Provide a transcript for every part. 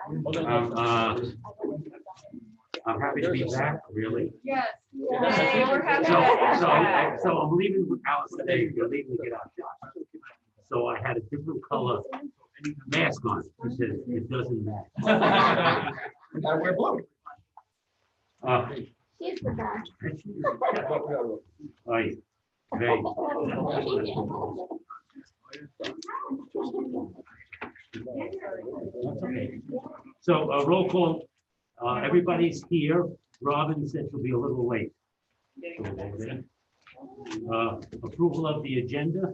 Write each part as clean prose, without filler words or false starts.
I'm happy to be back, really. Yes. So, We're happy. so I'm leaving with Alice today, we're leaving to get our shot. So I had a different color mask on, because it doesn't match. You gotta wear blue. She's the best. Right, very. That's okay. So roll call, everybody's here. Robin said she'll be a little late. Approval of the agenda.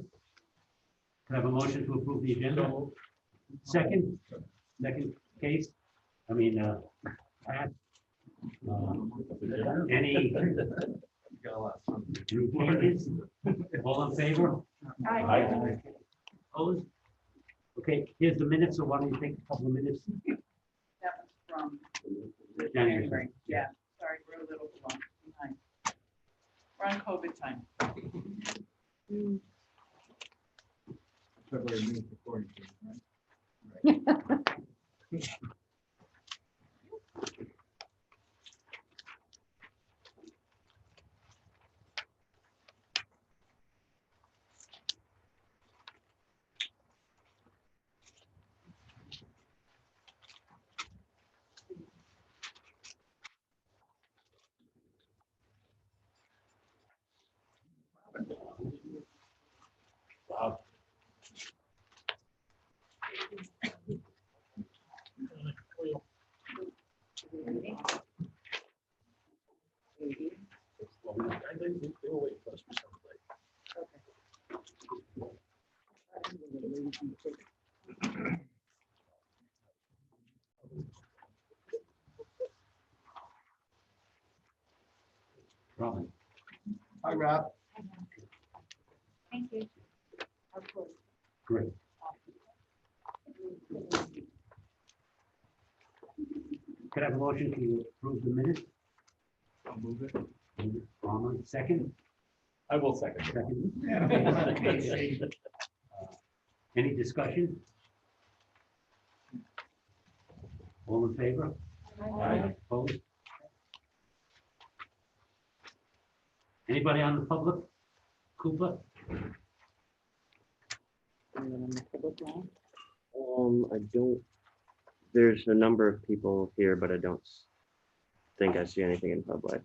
Can I have a motion to approve the agenda? Second case, Pat. Any changes? All in favor? Aye. Opposed? Okay, here's the minutes, so why don't you take a couple of minutes? That was from January. January. Yeah, sorry, we're a little behind. We're on COVID time. February meeting for Torrington, right? Wow. Robin. Hi, Rob. Thank you. Of course. Great. Could I have a motion to approve the minutes? I'll move it. Palmer, second? I will second. Second. Any discussion? All in favor? Aye. Opposed? Anybody on the public? Cooper? I don't, there's a number of people here, but I don't think I see anything in public.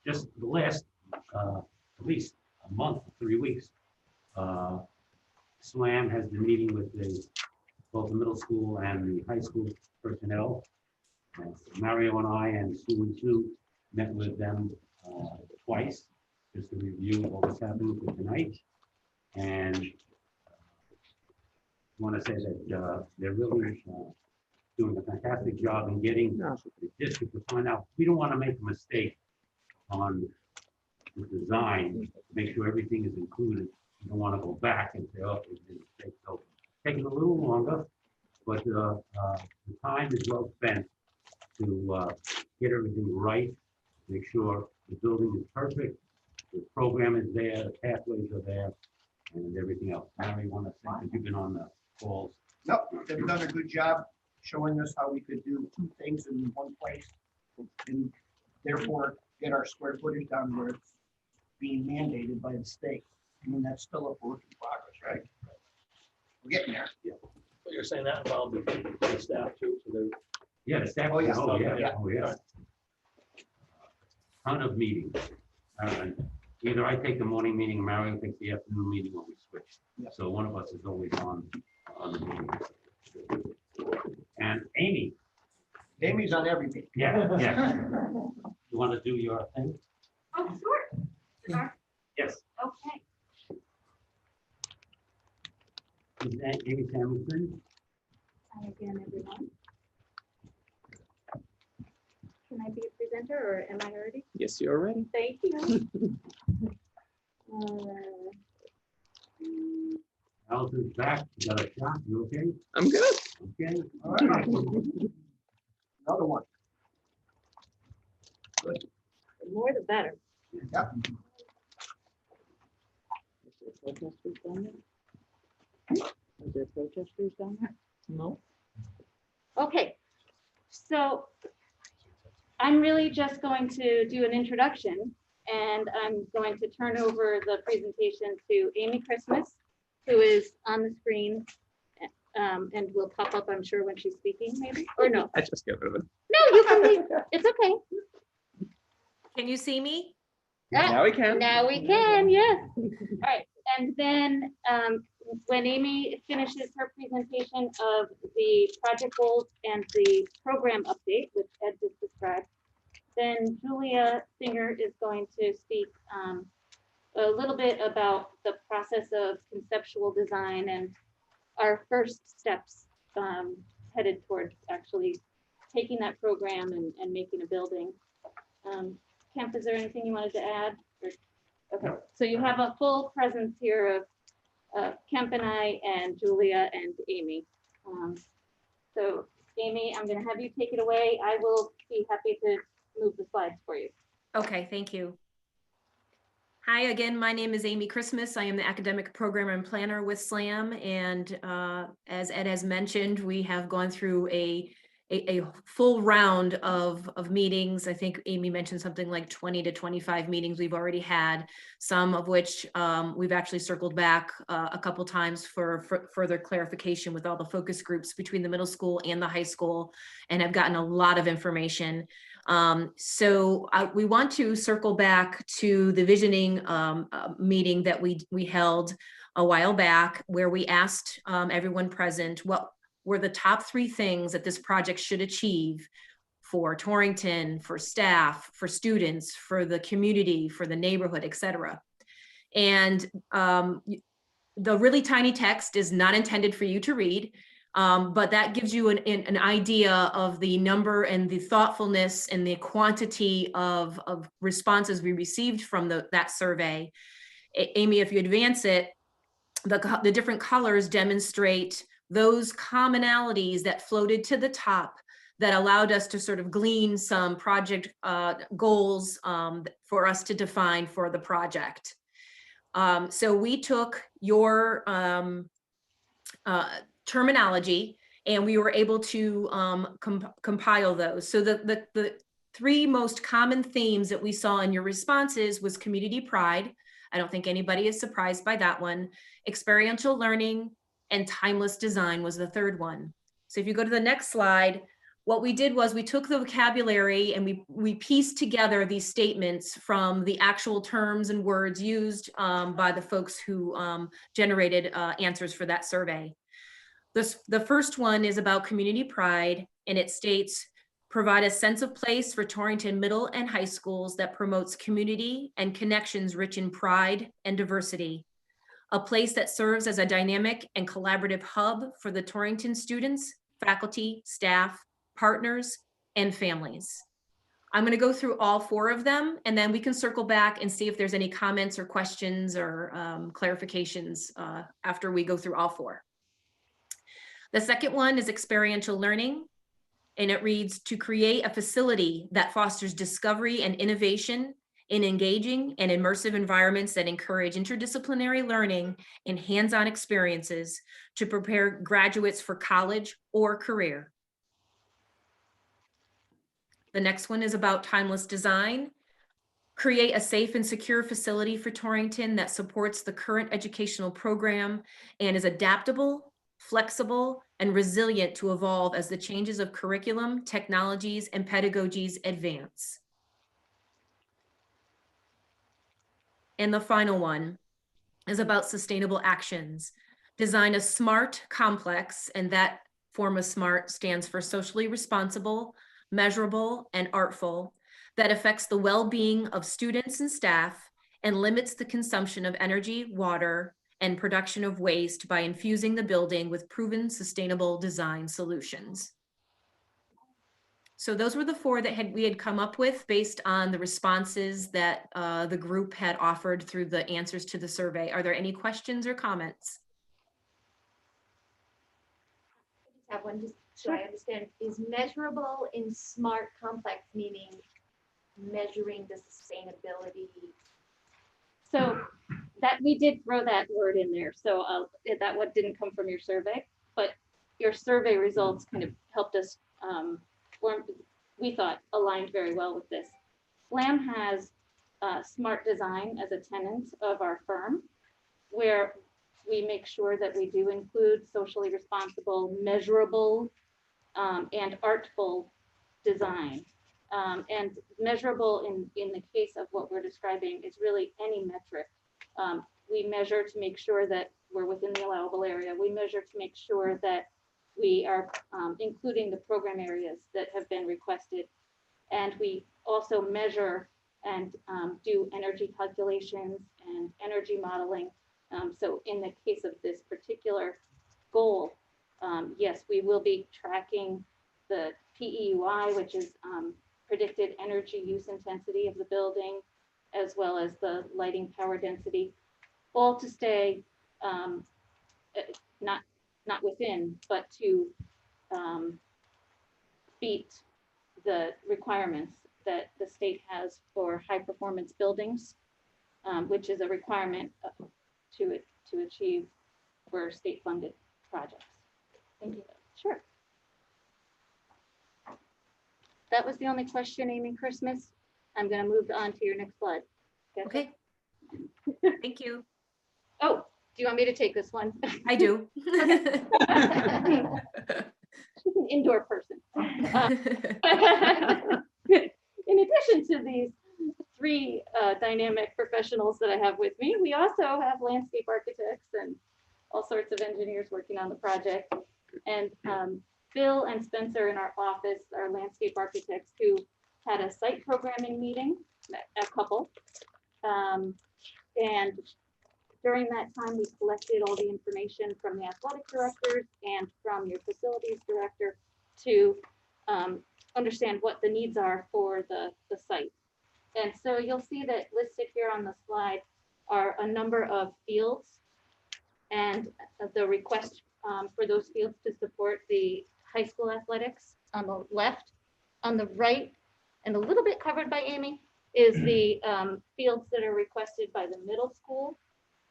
Just the last, at least a month, 3 weeks, SLAM has been meeting with both the middle school and the high school personnel. Mario and I and Sue met with them twice, just to review what was happening for tonight. And I want to say that they're really doing a fantastic job in getting the district to find out. We don't want to make a mistake on the design, make sure everything is included. You don't want to go back and say, oh, it's been a mistake. So taking a little longer, but the time is well spent to get everything right, make sure the building is perfect, the program is there, the pathways are there, and everything else. Mary, you want to say, because you've been on the calls. Nope, they've done a good job showing us how we could do two things in one place, and therefore get our square footage down where it's being mandated by the state. I mean, that's still a work in progress, right? We're getting there. But you're saying that involved the staff too, so they're. Yeah, the staff. Oh, yeah. Oh, yeah. Ton of meetings. Either I take the morning meeting, Mary takes the afternoon meeting, or we switch. Yeah. So one of us is always on the meeting. And Amy. Amy's on every meeting. Yeah. You want to do your thing? Oh, sure. Sure. Yes. Okay. Is that Amy Samuelson? Hi again, everyone. Can I be a presenter or am I already? Yes, you're ready. Thank you. Allison's back. You got a shot? You okay? I'm good. Okay. All right. Another one. The more the better. Yep. protesters down there? No. Okay, so I'm really just going to do an introduction, and I'm going to turn over the presentation to Amy Christmas, who is on the screen, and will pop up, I'm sure, when she's speaking, maybe, or no? I just get rid of it. No, you can leave. It's okay. Can you see me? Now we can. Now we can, yes. All right, and then when Amy finishes her presentation of the project goals and the program update, which Ed just described, then Julia Singer is going to speak a little bit about the process of conceptual design and our first steps headed towards actually taking that program and making a building. Kemp, is there anything you wanted to add? Okay, so you have a full presence here of Kemp and I and Julia and Amy. So Amy, I'm going to have you take it away. I will be happy to move the slides for you. Okay, thank you. Hi again, my name is Amy Christmas. I am the academic program and planner with SLAM. And as Ed has mentioned, we have gone through a full round of meetings. I think Amy mentioned something like 20 to 25 meetings we've already had, some of which we've actually circled back a couple times for further clarification with all the focus groups between the middle school and the high school, and have gotten a lot of information. So we want to circle back to the visioning meeting that we held a while back, where we asked everyone present what were the top 3 things that this project should achieve for Torrington, for staff, for students, for the community, for the neighborhood, et cetera. And the really tiny text is not intended for you to read, but that gives you an idea of the number and the thoughtfulness and the quantity of responses we received from that survey. Amy, if you advance it, the different colors demonstrate those commonalities that floated to the top that allowed us to sort of glean some project goals for us to define for the project. So we took your terminology and we were able to compile those. So the 3 most common themes that we saw in your responses was community pride. I don't think anybody is surprised by that one. Experiential learning, and timeless design was the 3rd one. So if you go to the next slide, what we did was we took the vocabulary and we pieced together these statements from the actual terms and words used by the folks who generated answers for that survey. The first one is about community pride, and it states, provide a sense of place for Torrington middle and high schools that promotes community and connections rich in pride and diversity. A place that serves as a dynamic and collaborative hub for the Torrington students, faculty, staff, partners, and families. I'm going to go through all 4 of them, and then we can circle back and see if there's any comments or questions or clarifications after we go through all 4. The second one is experiential learning, and it reads, to create a facility that fosters discovery and innovation in engaging and immersive environments that encourage interdisciplinary learning and hands-on experiences to prepare graduates for college or career. The next one is about timeless design. Create a safe and secure facility for Torrington that supports the current educational program and is adaptable, flexible, and resilient to evolve as the changes of curriculum, technologies, and pedagogies advance. And the final one is about sustainable actions. Design a smart complex, and that form of SMART stands for socially responsible, measurable, and artful, that affects the well-being of students and staff and limits the consumption of energy, water, and production of waste by infusing the building with proven sustainable design solutions. So those were the 4 that we had come up with based on the responses that the group had offered through the answers to the survey. Are there any questions or comments? I just have one, just so I understand. Is measurable in SMART complex meaning measuring the sustainability? So that we did throw that word in there. So that what didn't come from your survey. but your survey results kind of helped us form, we thought aligned very well with this. SLAM has smart design as a tenet of our firm, where we make sure that we do include socially responsible, measurable, and artful design. And measurable in the case of what we're describing is really any metric. We measure to make sure that we're within the allowable area. We measure to make sure that we are including the program areas that have been requested. And we also measure and do energy calculations and energy modeling. So in the case of this particular goal, yes, we will be tracking the PEUI, which is predicted energy use intensity of the building, as well as the lighting power density, all to stay not within, but to beat the requirements that the state has for high performance buildings, which is a requirement to achieve for state funded projects. Thank you. Sure. That was the only question, Amy Christmas. I'm going to move on to your next slide. Okay. Thank you. Oh, do you want me to take this one? I do. She's an indoor person. In addition to these three dynamic professionals that I have with me, we also have landscape architects and all sorts of engineers working on the project. And Bill and Spencer in our office are landscape architects who had a site programming meeting, a couple. And during that time, we collected all the information from the athletic directors and from your facilities director to understand what the needs are for the site. And so you'll see that listed here on the slide are a number of fields and the request for those fields to support the high school athletics on the left. On the right, and a little bit covered by Amy, is the fields that are requested by the middle school,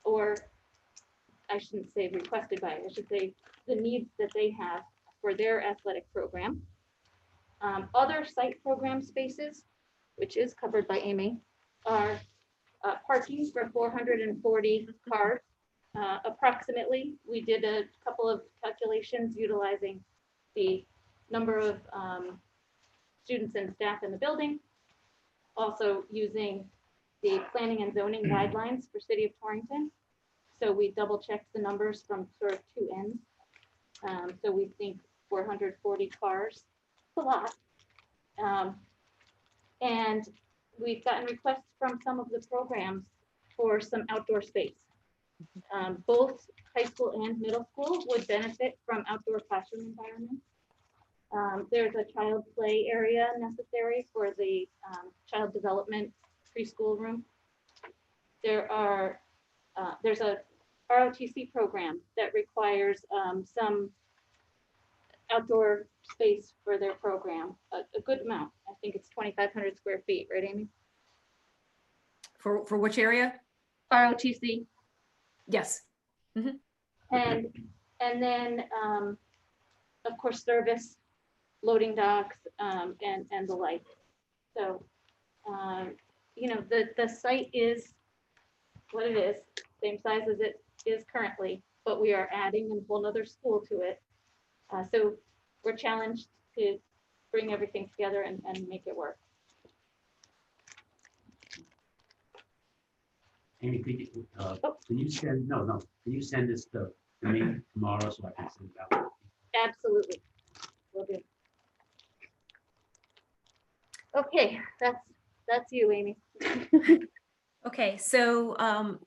or I shouldn't say requested by, I should say the needs that they have for their athletic program. Other site program spaces, which is covered by Amy, are parking for 440 cars. Approximately, we did a couple of calculations utilizing the number of students and staff in the building, also using the planning and zoning guidelines for City of Torrington. So we double checked the numbers from sort of two ends. So we think 440 cars, it's a lot. And we've gotten requests from some of the programs for some outdoor space. Both high school and middle school would benefit from outdoor classroom environments. There's a child play area necessary for the child development preschool room. There's a ROTC program that requires some outdoor space for their program, a good amount. I think it's 2,500 square feet, right, Amy? For which area? ROTC. Yes. Mm-hmm. And then, of course, service, loading docks, and the like. So, you know, the site is what it is, same size as it is currently, but we are adding a whole nother school to it. So we're challenged to bring everything together and make it work. Amy, can you send, can you send this to me tomorrow so I can send it out? Absolutely. Will do. Okay, that's you, Amy. Okay, so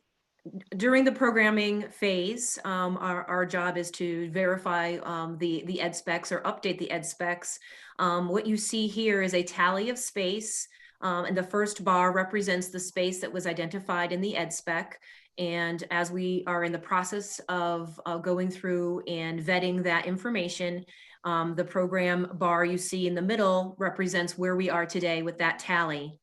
during the programming phase, our job is to verify the ed specs or update the ed specs. What you see here is a tally of space, and the first bar represents the space that was identified in the ed spec. And as we are in the process of going through and vetting that information, the program bar you see in the middle represents where we are today with that tally.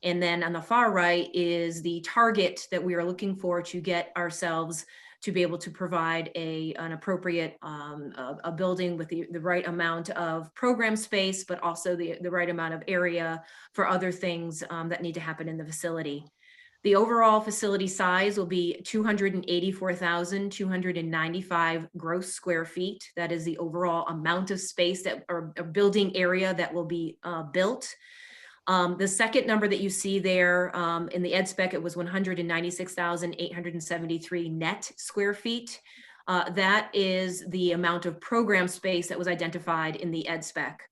And then on the far right is the target that we are looking for to get ourselves to be able to provide an appropriate a building with the right amount of program space, but also the right amount of area for other things that need to happen in the facility. The overall facility size will be 284,295 gross square feet. That is the overall amount of space that or building area that will be built. The second number that you see there in the ed spec, it was 196,873 net square feet. That is the amount of program space that was identified in the ed spec.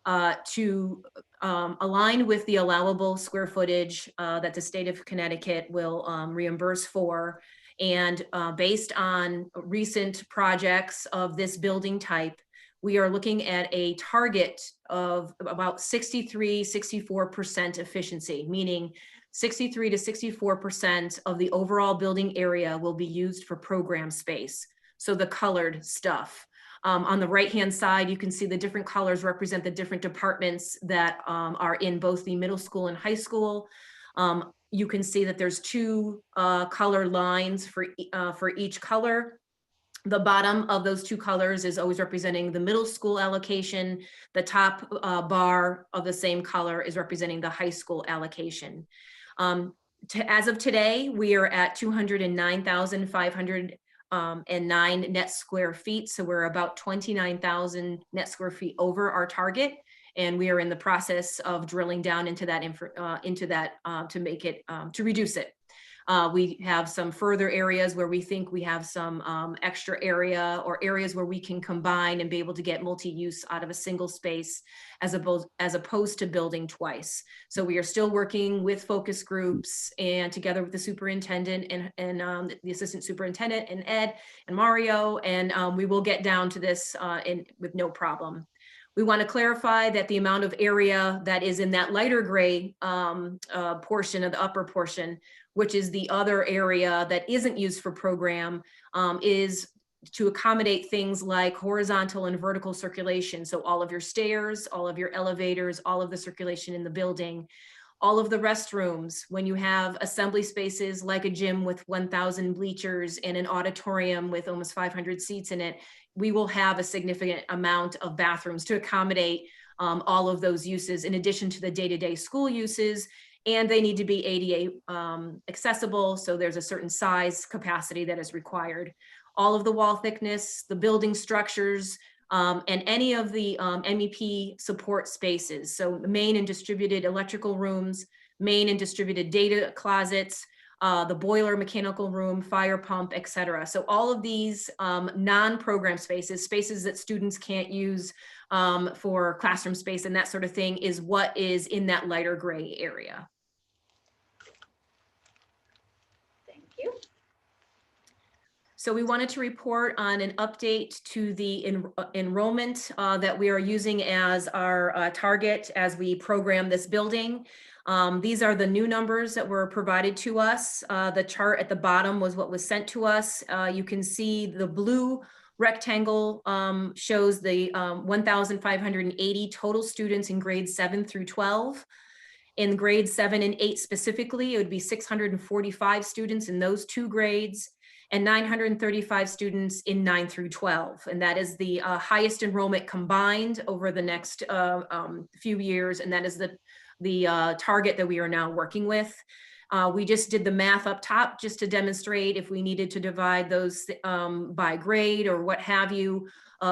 To align with the allowable square footage that the state of Connecticut will reimburse for, and based on recent projects of this building type, we are looking at a target of about 63–64% efficiency, meaning 63 to 64% of the overall building area will be used for program space. So the colored stuff. On the right-hand side, you can see the different colors represent the different departments that are in both the middle school and high school. You can see that there's two color lines for each color. The bottom of those two colors is always representing the middle school allocation. The top bar of the same color is representing the high school allocation. As of today, we are at 209,509 net square feet. So we're about 29,000 net square feet over our target. And we are in the process of drilling down into that to make it, to reduce it. We have some further areas where we think we have some extra area or areas where we can combine and be able to get multi-use out of a single space as opposed to building twice. So we are still working with focus groups and together with the superintendent and the assistant superintendent and Ed and Mario, and we will get down to this with no problem. We want to clarify that the amount of area that is in that lighter gray portion of the upper portion, which is the other area that isn't used for program, is to accommodate things like horizontal and vertical circulation. So all of your stairs, all of your elevators, all of the circulation in the building, all of the restrooms. When you have assembly spaces like a gym with 1,000 bleachers and an auditorium with almost 500 seats in it, we will have a significant amount of bathrooms to accommodate all of those uses in addition to the day-to-day school uses. And they need to be ADA accessible, so there's a certain size capacity that is required. All of the wall thickness, the building structures, and any of the MEP support spaces. So main and distributed electrical rooms, main and distributed data closets, the boiler, mechanical room, fire pump, etc. So all of these non-program spaces, spaces that students can't use for classroom space and that sort of thing, is what is in that lighter gray area. So we wanted to report on an update to the enrollment that we are using as our target as we program this building. These are the new numbers that were provided to us. The chart at the bottom was what was sent to us. You can see the blue rectangle shows the 1,580 total students in grades 7 through 12. In grades 7 and 8 specifically, it would be 645 students in those two grades, and 935 students in 9 through 12. And that is the highest enrollment combined over the next few years. And that is the target that we are now working with. We just did the math up top just to demonstrate if we needed to divide those by grade or what have you,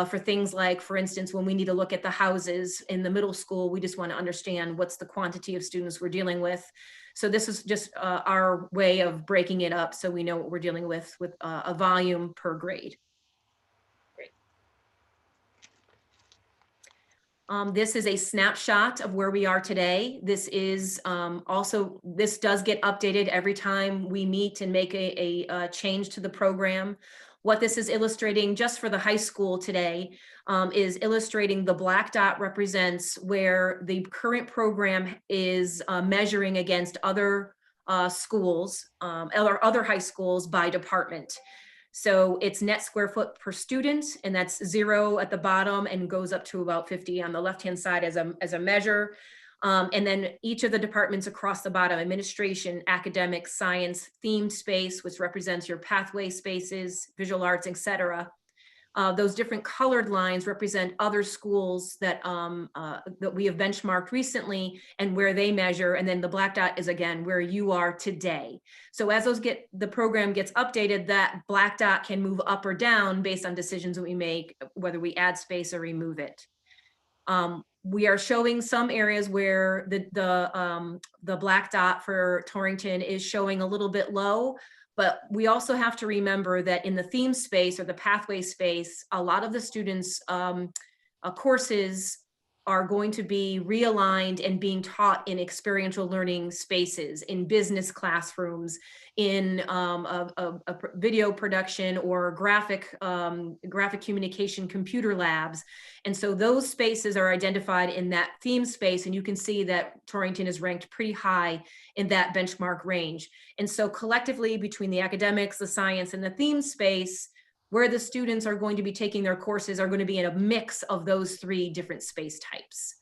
for things like, for instance, when we need to look at the houses in the middle school, we just want to understand what's the quantity of students we're dealing with. So this is just our way of breaking it up so we know what we're dealing with a volume per grade. Great. This is a snapshot of where we are today. This is this does get updated every time we meet and make a change to the program. What this is illustrating just for the high school today is illustrating the black dot represents where the current program is measuring against other schools, other high schools by department. So it's net square foot per student, and that's 0 at the bottom and goes up to about 50 on the left-hand side as a measure. And then each of the departments across the bottom, administration, academics, science, themed space, which represents your pathway spaces, visual arts, etc. Those different colored lines represent other schools that that we have benchmarked recently and where they measure. And then the black dot is again where you are today. So as the program gets updated, that black dot can move up or down based on decisions that we make, whether we add space or remove it. We are showing some areas where the black dot for Torrington is showing a little bit low, but we also have to remember that in the theme space or the pathway space, a lot of the students' courses are going to be realigned and being taught in experiential learning spaces, in business classrooms, in a video production or graphic communication computer labs. And so those spaces are identified in that theme space, and you can see that Torrington is ranked pretty high in that benchmark range. And so collectively between the academics, the science, and the theme space, where the students are going to be taking their courses are going to be in a mix of those three different space types.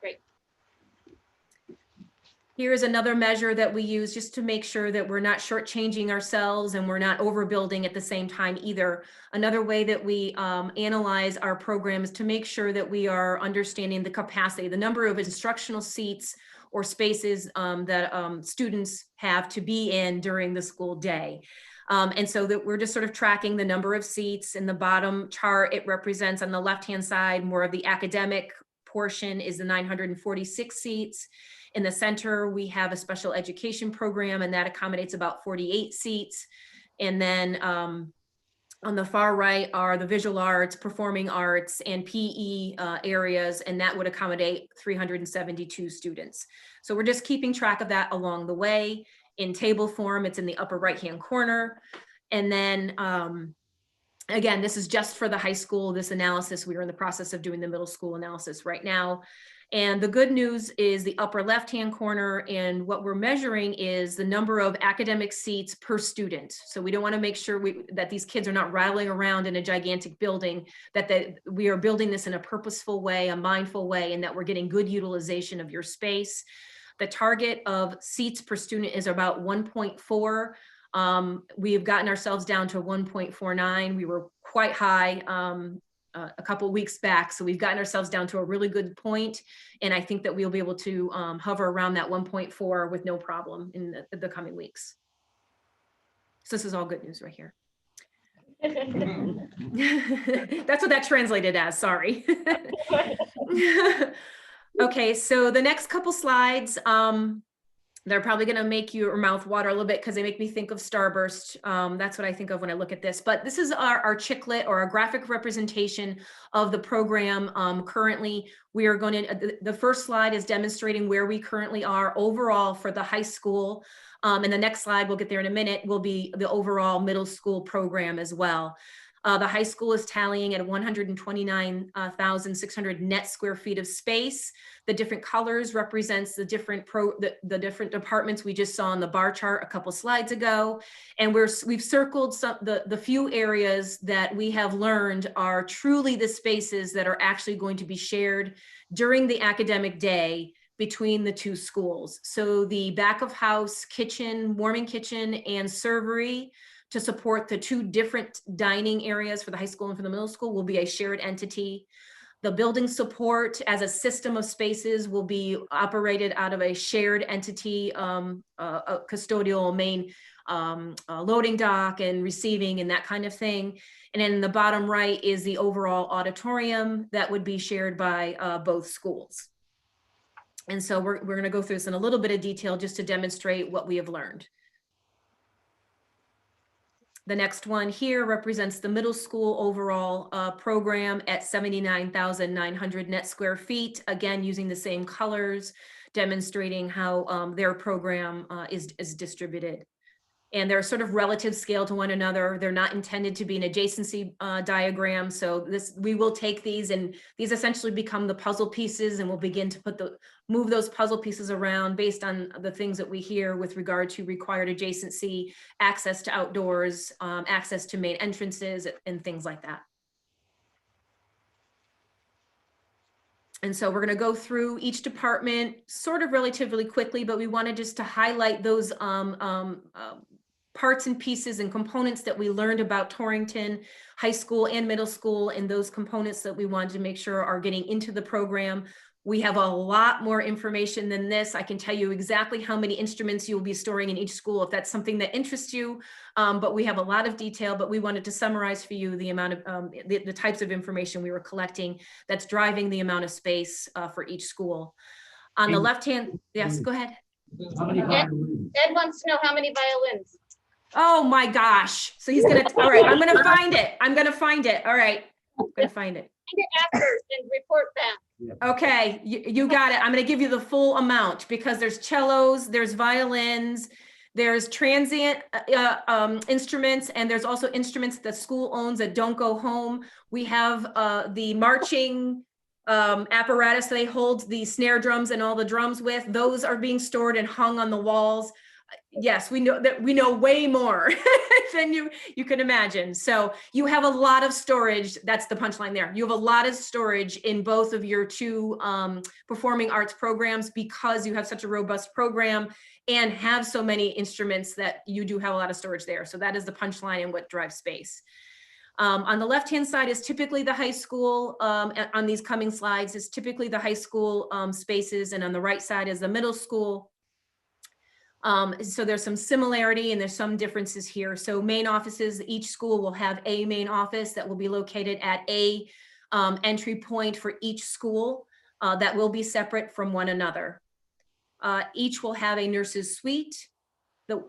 Great. Here's another measure that we use just to make sure that we're not shortchanging ourselves and we're not overbuilding at the same time either. Another way that we analyze our programs to make sure that we are understanding the capacity, the number of instructional seats or spaces that students have to be in during the school day. And so that we're just sort of tracking the number of seats. In the bottom chart, it represents on the left-hand side, more of the academic portion is the 946 seats. In the center, we have a special education program, and that accommodates about 48 seats. And then on the far right are the visual arts, performing arts, and PE areas, and that would accommodate 372 students. So we're just keeping track of that along the way. In table form, it's in the upper right-hand corner. And then, again, this is just for the high school, this analysis. We are in the process of doing the middle school analysis right now. And the good news is the upper left-hand corner, and what we're measuring is the number of academic seats per student. So we don't want to make sure that these kids are not rattling around in a gigantic building, that we are building this in a purposeful way, a mindful way, and that we're getting good utilization of your space. The target of seats per student is about 1.4. We have gotten ourselves down to 1.49. We were quite high a couple of weeks back. So we've gotten ourselves down to a really good point. And I think that we'll be able to hover around that 1.4 with no problem in the coming weeks. So this is all good news right here. That's what that translated as, sorry. Okay, so the next couple slides, they're probably going to make your mouth water a little bit because they make me think of Starburst. That's what I think of when I look at this. But this is our chiclet or our graphic representation of the program. Currently, we are going to, the first slide is demonstrating where we currently are overall for the high school. And the next slide, we'll get there in a minute, will be the overall middle school program as well. The high school is tallying at 129,600 net square feet of space. The different colors represents the different the different departments we just saw on the bar chart a couple slides ago. And we've circled the few areas that we have learned are truly the spaces that are actually going to be shared during the academic day between the two schools. So the back of house kitchen, warming kitchen, and servery to support the two different dining areas for the high school and for the middle school will be a shared entity. The building support as a system of spaces will be operated out of a shared entity, a custodial main loading dock and receiving and that kind of thing. And then the bottom right is the overall auditorium that would be shared by both schools. And so we're going to go through this in a little bit of detail just to demonstrate what we have learned. The next one here represents the middle school overall program at 79,900 net square feet. Again, using the same colors, demonstrating how their program is distributed. And they're sort of relative scale to one another. They're not intended to be an adjacency diagram. So we will take these, and these essentially become the puzzle pieces, and we'll begin to move those puzzle pieces around based on the things that we hear with regard to required adjacency, access to outdoors, access to main entrances, and things like that. And so we're going to go through each department sort of relatively quickly, but we wanted just to highlight those parts and pieces and components that we learned about Torrington High School and middle school, and those components that we wanted to make sure are getting into the program. We have a lot more information than this. I can tell you exactly how many instruments you will be storing in each school if that's something that interests you. But we have a lot of detail, but we wanted to summarize for you the amount of the types of information we were collecting that's driving the amount of space for each school. On the left hand, yes, go ahead. How many violins? Ed wants to know how many violins. Oh my gosh. So he's gonna, all right, I'm gonna find it. I'm gonna find it. All right, I'm gonna find it. Find it after and report back. Okay, you got it. I'm gonna give you the full amount because there's cellos, there's violins, there's transient instruments, and there's also instruments that school owns that don't go home. We have the marching apparatus they hold the snare drums and all the drums with. Those are being stored and hung on the walls. Yes, we know that we know way more than you can imagine. So you have a lot of storage. That's the punchline there. You have a lot of storage in both of your two performing arts programs because you have such a robust program and have so many instruments that you do have a lot of storage there. So that is the punchline and what drives space. On the left-hand side is typically the high school, on these coming slides is typically the high school spaces, and on the right side is the middle school. So there's some similarity and there's some differences here. So main offices, each school will have a main office that will be located at a entry point for each school that will be separate from one another. Each will have a nurse's suite.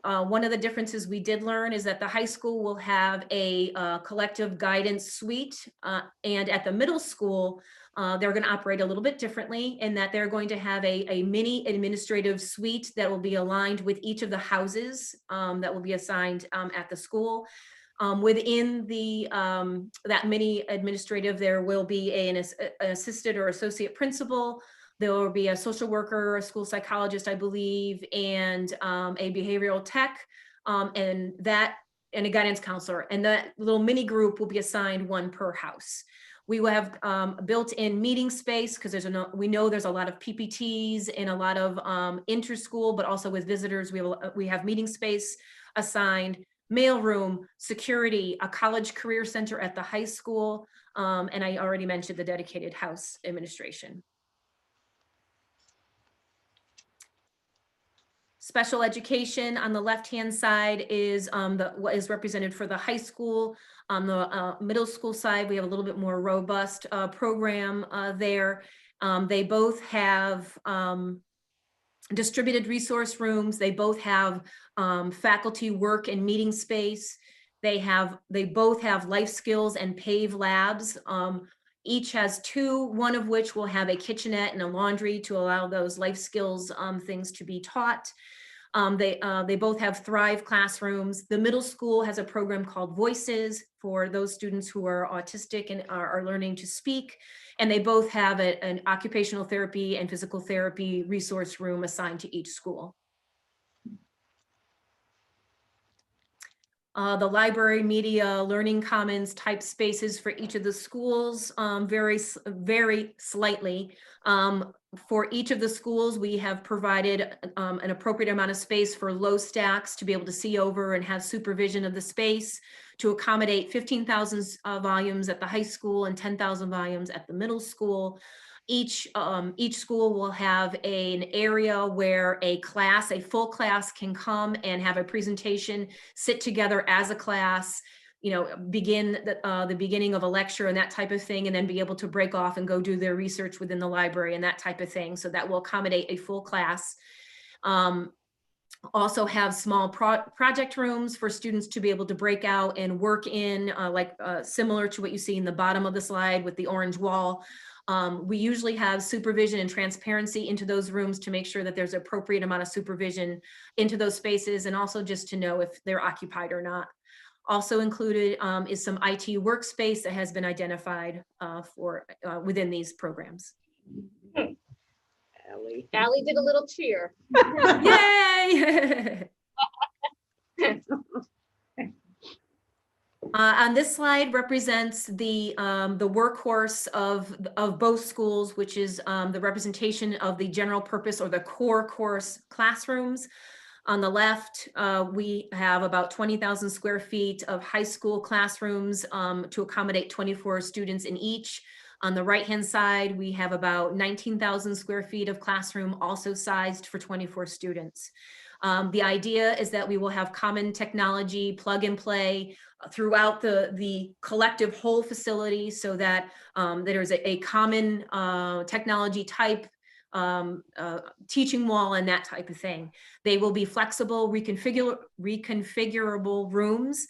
One of the differences we did learn is that the high school will have a collective guidance suite, and at the middle school, they're going to operate a little bit differently in that they're going to have a mini administrative suite that will be aligned with each of the houses that will be assigned at the school. Within the that mini administrative, there will be an assistant or associate principal. There will be a social worker, a school psychologist, I believe, and a behavioral tech, and a guidance counselor. And that little mini group will be assigned one per house. We will have built-in meeting space because we know there's a lot of PPTs and a lot of inter-school, but also with visitors, we have meeting space assigned, mailroom, security, a college career center at the high school, and I already mentioned the dedicated house administration. Special education on the left-hand side is what is represented for the high school. On the middle school side, we have a little bit more robust program there. They both have distributed resource rooms. They both have faculty work and meeting space. They both have life skills and PAVE labs. Each has two, one of which will have a kitchenette and a laundry to allow those life skills things to be taught. They both have Thrive classrooms. The middle school has a program called Voices for those students who are autistic and are learning to speak. And they both have an occupational therapy and physical therapy resource room assigned to each school. The library, media, learning commons type spaces for each of the schools vary slightly. For each of the schools, we have provided an appropriate amount of space for low stacks to be able to see over and have supervision of the space to accommodate 15,000 volumes at the high school and 10,000 volumes at the middle school. Each school will have an area where a full class can come and have a presentation, sit together as a class, begin the beginning of a lecture and that type of thing, and then be able to break off and go do their research within the library and that type of thing. So that will accommodate a full class. Also have small project rooms for students to be able to break out and work in, similar to what you see in the bottom of the slide with the orange wall. We usually have supervision and transparency into those rooms to make sure that there's appropriate amount of supervision into those spaces, and also just to know if they're occupied or not. Also included is some IT workspace that has been identified for within these programs. Allie did a little cheer. Yay! On this slide represents the workhorse of both schools, which is the representation of the general purpose or the core course classrooms. On the left, we have about 20,000 square feet of high school classrooms to accommodate 24 students in each. On the right-hand side, we have about 19,000 square feet of classroom also sized for 24 students. The idea is that we will have common technology, plug and play throughout the collective whole facility so that there's a common technology type teaching wall and that type of thing. They will be flexible, reconfigurable rooms,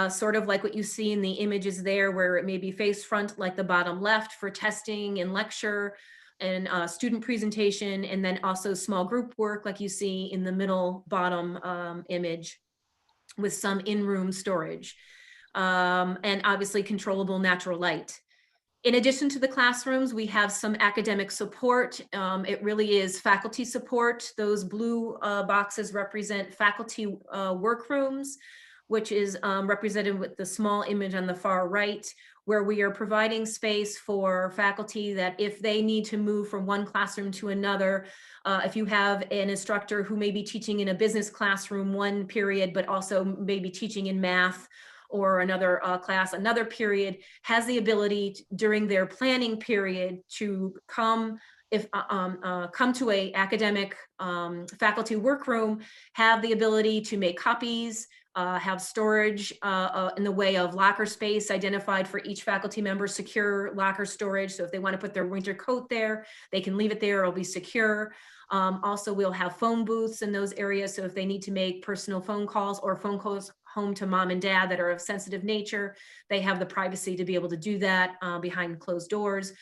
sort of like what you see in the images there, where it may be face front like the bottom left for testing and lecture and student presentation, and then also small group work like you see in the middle bottom image with some in-room storage, and obviously controllable natural light. In addition to the classrooms, we have some academic support. It really is faculty support. Those blue boxes represent faculty workrooms, which is represented with the small image on the far right, where we are providing space for faculty that if they need to move from one classroom to another, if you have an instructor who may be teaching in a business classroom one period, but also maybe teaching in math or another class, another period, has the ability during their planning period to come to a academic faculty workroom, have the ability to make copies, have storage in the way of locker space identified for each faculty member, secure locker storage. So if they want to put their winter coat there, they can leave it there, it'll be secure. Also, we'll have phone booths in those areas. So if they need to make personal phone calls or phone calls home to mom and dad that are of sensitive nature, they have the privacy to be able to do that behind closed doors.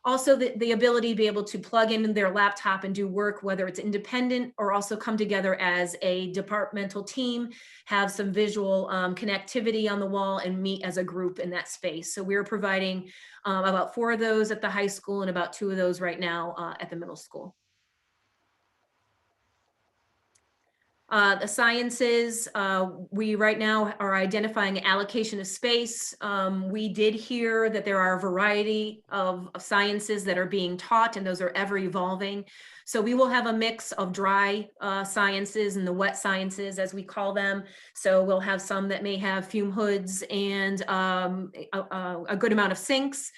Also, the ability to be able to plug in their laptop and do work, whether it's independent or also come together as a departmental team, have some visual connectivity on the wall and meet as a group in that space. So we're providing about 4 of those at the high school and about 2 of those right now at the middle school. The sciences, we right now are identifying allocation of space. We did hear that there are a variety of sciences that are being taught, and those are ever evolving. So we will have a mix of dry sciences and the wet sciences, as we call them. So we'll have some that may have fume hoods and a good amount of sinks.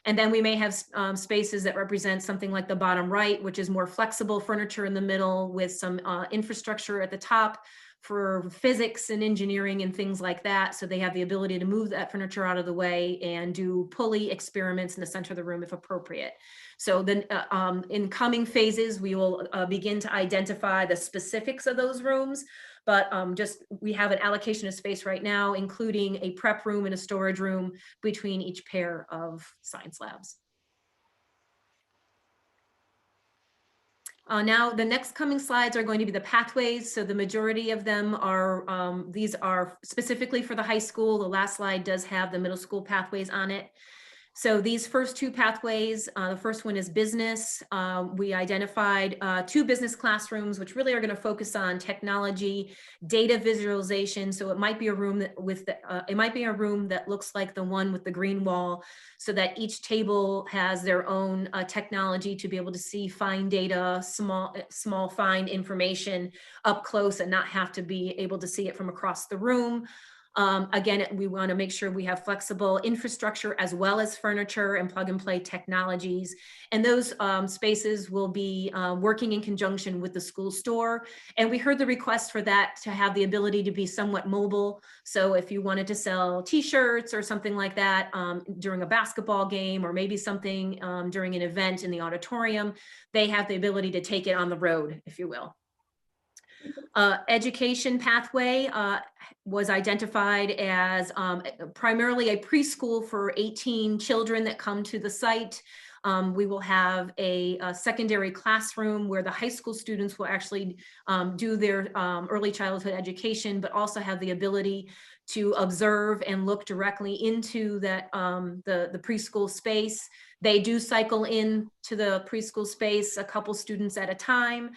And then we may have spaces that represent something like the bottom right, which is more flexible furniture in the middle with some infrastructure at the top for physics and engineering and things like that. So they have the ability to move that furniture out of the way and do pulley experiments in the center of the room if appropriate. So then in coming phases, we will begin to identify the specifics of those rooms. But we have an allocation of space right now, including a prep room and a storage room between each pair of science labs. Now, the next coming slides are going to be the pathways. So the majority of them are, these are specifically for the high school. The last slide does have the middle school pathways on it. So these first 2 pathways, the first one is business. We identified 2 business classrooms, which really are going to focus on technology, data visualization. So it might be a room that it might be a room that looks like the one with the green wall, so that each table has their own technology to be able to see fine data, small fine information up close and not have to be able to see it from across the room. Again, we want to make sure we have flexible infrastructure as well as furniture and plug and play technologies. And those spaces will be working in conjunction with the school store. And we heard the request for that to have the ability to be somewhat mobile. So if you wanted to sell t-shirts or something like that during a basketball game, or maybe something during an event in the auditorium, they have the ability to take it on the road, if you will. Education pathway was identified as primarily a preschool for 18 children that come to the site. We will have a secondary classroom where the high school students will actually do their early childhood education, but also have the ability to observe and look directly into that the preschool space. They do cycle in to the preschool space, a couple students at a time.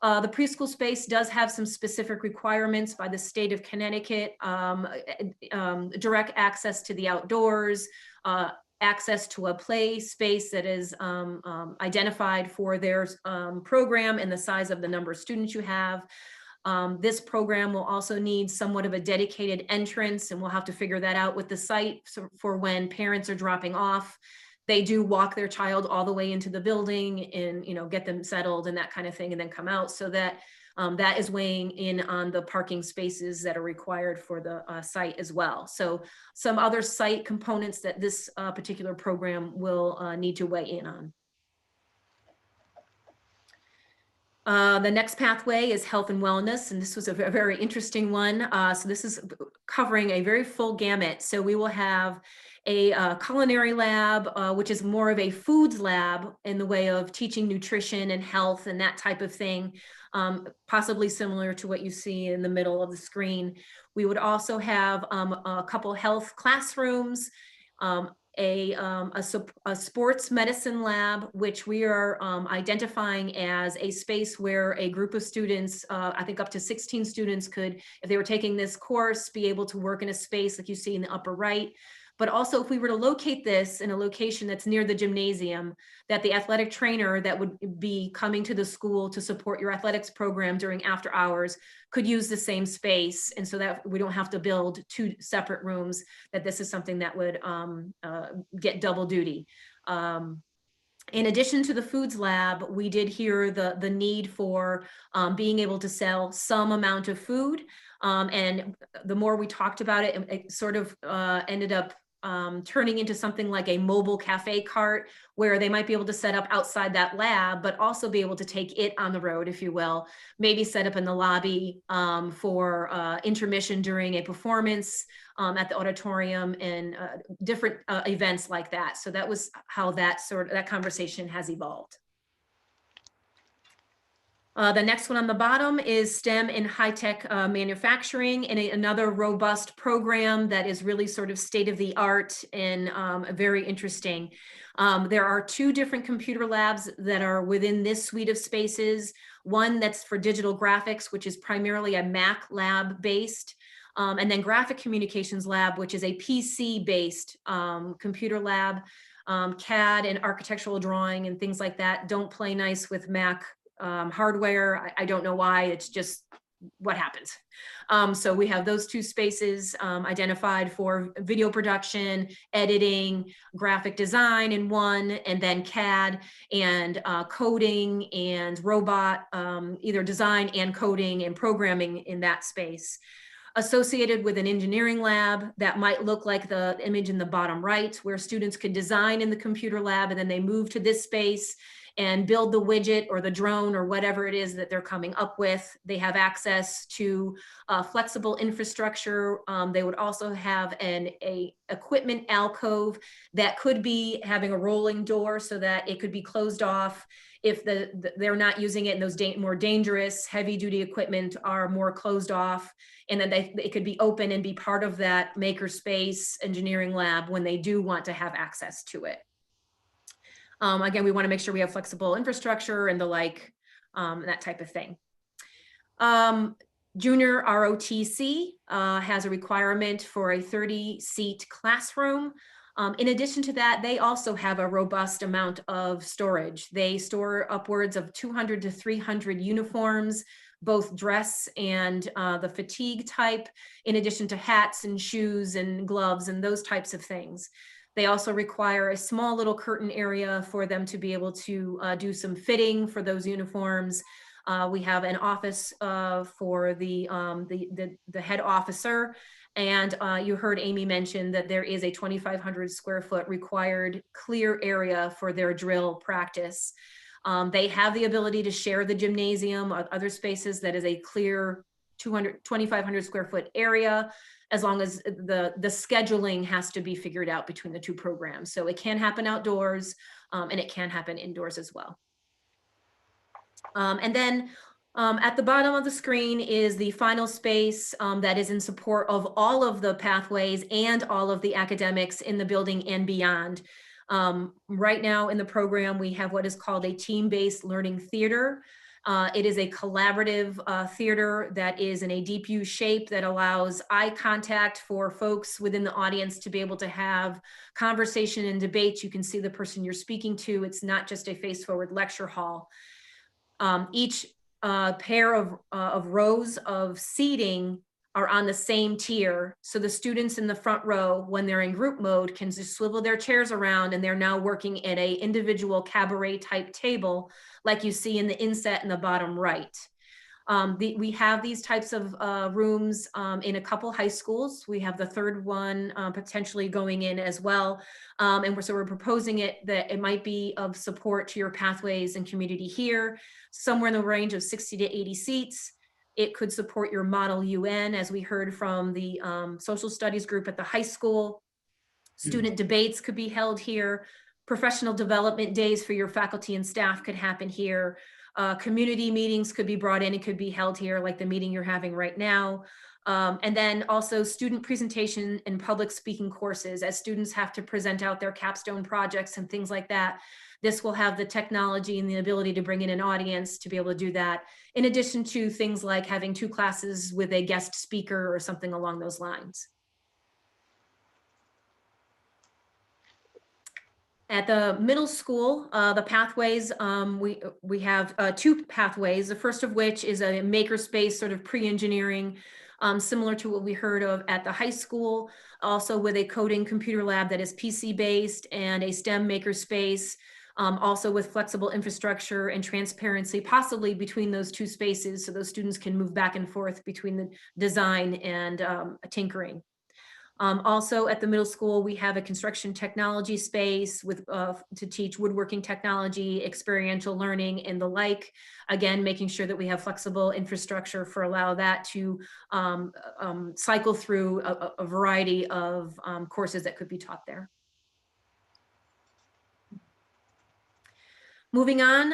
The preschool space does have some specific requirements by the state of Connecticut, direct access to the outdoors, access to a play space that is identified for their program and the size of the number of students you have. This program will also need somewhat of a dedicated entrance, and we'll have to figure that out with the site for when parents are dropping off. They do walk their child all the way into the building and, you know, get them settled and that kind of thing, and then come out, so that that is weighing in on the parking spaces that are required for the site as well. So some other site components that this particular program will need to weigh in on. The next pathway is health and wellness, and this was a very interesting one. So this is covering a very full gamut. So we will have a culinary lab, which is more of a foods lab in the way of teaching nutrition and health and that type of thing, possibly similar to what you see in the middle of the screen. We would also have a couple health classrooms, a sports medicine lab, which we are identifying as a space where a group of students, I think up to 16 students could, if they were taking this course, be able to work in a space like you see in the upper right. But also, if we were to locate this in a location that's near the gymnasium, that the athletic trainer that would be coming to the school to support your athletics program during after hours could use the same space. And so that we don't have to build two separate rooms, that this is something that would get double duty. In addition to the foods lab, we did hear the need for being able to sell some amount of food. And the more we talked about it, it sort of ended up turning into something like a mobile cafe cart, where they might be able to set up outside that lab, but also be able to take it on the road, if you will, maybe set up in the lobby for intermission during a performance at the auditorium, and different events like that. So that was how that conversation has evolved. The next one on the bottom is STEM in high-tech manufacturing, and another robust program that is really sort of state-of-the-art and very interesting. There are two different computer labs that are within this suite of spaces. One that's for digital graphics, which is primarily a Mac lab based, and then graphic communications lab, which is a PC based computer lab. CAD and architectural drawing and things like that don't play nice with Mac hardware. I don't know why, it's just what happens. So we have those two spaces identified for video production, editing, graphic design in one, and then CAD and coding and robot, either design and coding and programming in that space. Associated with an engineering lab that might look like the image in the bottom right, where students could design in the computer lab and then they move to this space and build the widget or the drone or whatever it is that they're coming up with. They have access to flexible infrastructure. They would also have a equipment alcove that could be having a rolling door so that it could be closed off if they're not using it, and those more dangerous heavy duty equipment are more closed off, and then it could be open and be part of that makerspace engineering lab when they do want to have access to it. Again, we want to make sure we have flexible infrastructure and the like, that type of thing. Junior ROTC has a requirement for a 30-seat classroom. In addition to that, they also have a robust amount of storage. They store upwards of 200 to 300 uniforms, both dress and the fatigue type, in addition to hats and shoes and gloves and those types of things. They also require a small little curtain area for them to be able to do some fitting for those uniforms. We have an office for the head officer, and you heard Amy mention that there is a 2,500 square foot required clear area for their drill practice. They have the ability to share the gymnasium or other spaces that is a clear 2,500 square foot area, as long as the scheduling has to be figured out between the two programs. So it can happen outdoors and it can happen indoors as well. And then at the bottom of the screen is the final space that is in support of all of the pathways and all of the academics in the building and beyond. Right now in the program, we have what is called a team-based learning theater. It is a collaborative theater that is in a deep U shape that allows eye contact for folks within the audience to be able to have conversation and debate. You can see the person you're speaking to. It's not just a face-forward lecture hall. Each pair of rows of seating are on the same tier. So the students in the front row, when they're in group mode, can just swivel their chairs around, and they're now working at a individual cabaret type table, like you see in the inset in the bottom right. We have these types of rooms in a couple high schools. We have the third one potentially going in as well. And so we're proposing that it might be of support to your pathways and community here, somewhere in the range of 60 to 80 seats. It could support your model UN, as we heard from the social studies group at the high school. Student debates could be held here. Professional development days for your faculty and staff could happen here. Community meetings could be brought in and could be held here, like the meeting you're having right now. And then also student presentation and public speaking courses, as students have to present out their capstone projects and things like that. This will have the technology and the ability to bring in an audience to be able to do that, in addition to things like having 2 classes with a guest speaker or something along those lines. At the middle school, the pathways, we have 2 pathways, the first of which is a makerspace sort of pre-engineering, similar to what we heard of at the high school, also with a coding computer lab that is PC-based and a STEM makerspace, also with flexible infrastructure and transparency, possibly between those 2 spaces, so those students can move back and forth between the design and tinkering. Also at the middle school, we have a construction technology space with to teach woodworking technology, experiential learning, and the like. Again, making sure that we have flexible infrastructure for allow that to cycle through a variety of courses that could be taught there. Moving on,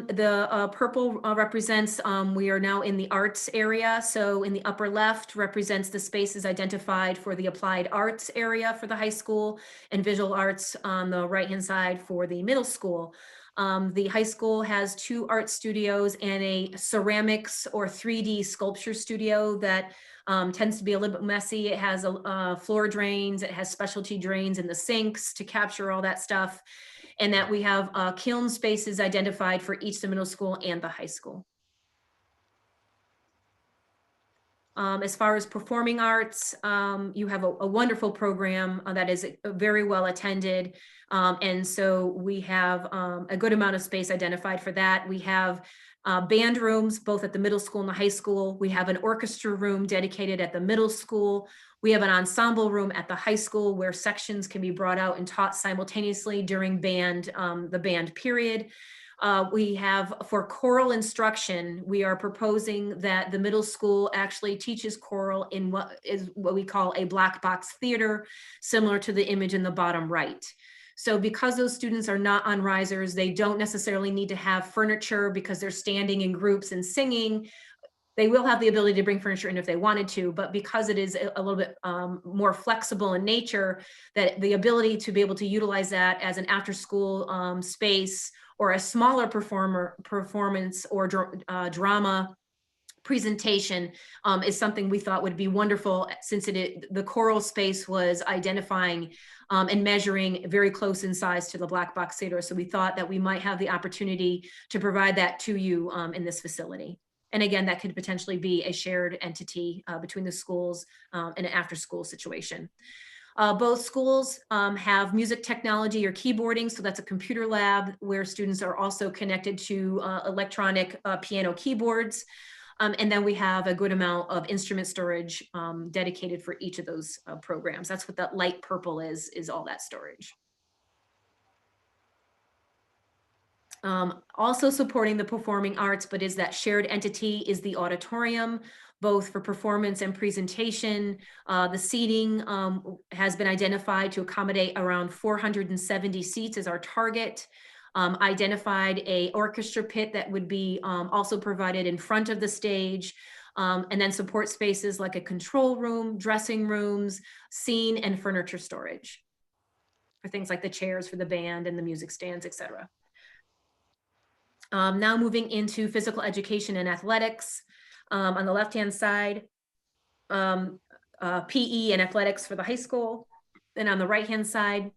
the purple represents, we are now in the arts area. So in the upper left represents the spaces identified for the applied arts area for the high school, and visual arts on the right-hand side for the middle school. The high school has 2 art studios and a ceramics or 3D sculpture studio that tends to be a little bit messy. It has floor drains, it has specialty drains in the sinks to capture all that stuff. And that we have kiln spaces identified for each the middle school and the high school. As far as performing arts, you have a wonderful program that is very well attended. And so we have a good amount of space identified for that. We have band rooms, both at the middle school and the high school. We have an orchestra room dedicated at the middle school. We have an ensemble room at the high school where sections can be brought out and taught simultaneously during the band period. We have, for choral instruction, we are proposing that the middle school actually teaches choral in what we call a black box theater, similar to the image in the bottom right. So because those students are not on risers, they don't necessarily need to have furniture because they're standing in groups and singing. They will have the ability to bring furniture in if they wanted to, but because it is a little bit more flexible in nature, that the ability to be able to utilize that as an after-school space or a smaller performance or drama presentation is something we thought would be wonderful, since the choral space was identifying and measuring very close in size to the black box theater. So we thought that we might have the opportunity to provide that to you in this facility. And again, that could potentially be a shared entity between the schools in an after-school situation. Both schools have music technology or keyboarding, so that's a computer lab where students are also connected to electronic piano keyboards. And then we have a good amount of instrument storage dedicated for each of those programs. That's what that light purple is all that storage. Also supporting the performing arts, but is that shared entity, is the auditorium, both for performance and presentation. The seating has been identified to accommodate around 470 seats as our target. Identified a orchestra pit that would be also provided in front of the stage, and then support spaces like a control room, dressing rooms, scene and furniture storage for things like the chairs for the band and the music stands, etc. Now moving into physical education and athletics. On the left-hand side, PE and athletics for the high school. And on the right-hand side,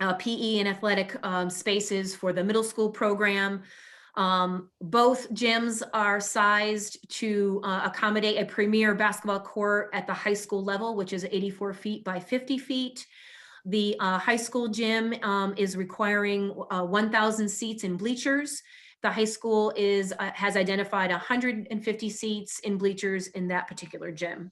PE and athletic spaces for the middle school program. Both gyms are sized to accommodate a premier basketball court at the high school level, which is 84 feet by 50 feet. The high school gym is requiring 1,000 seats in bleachers. The high school has identified 150 seats in bleachers in that particular gym.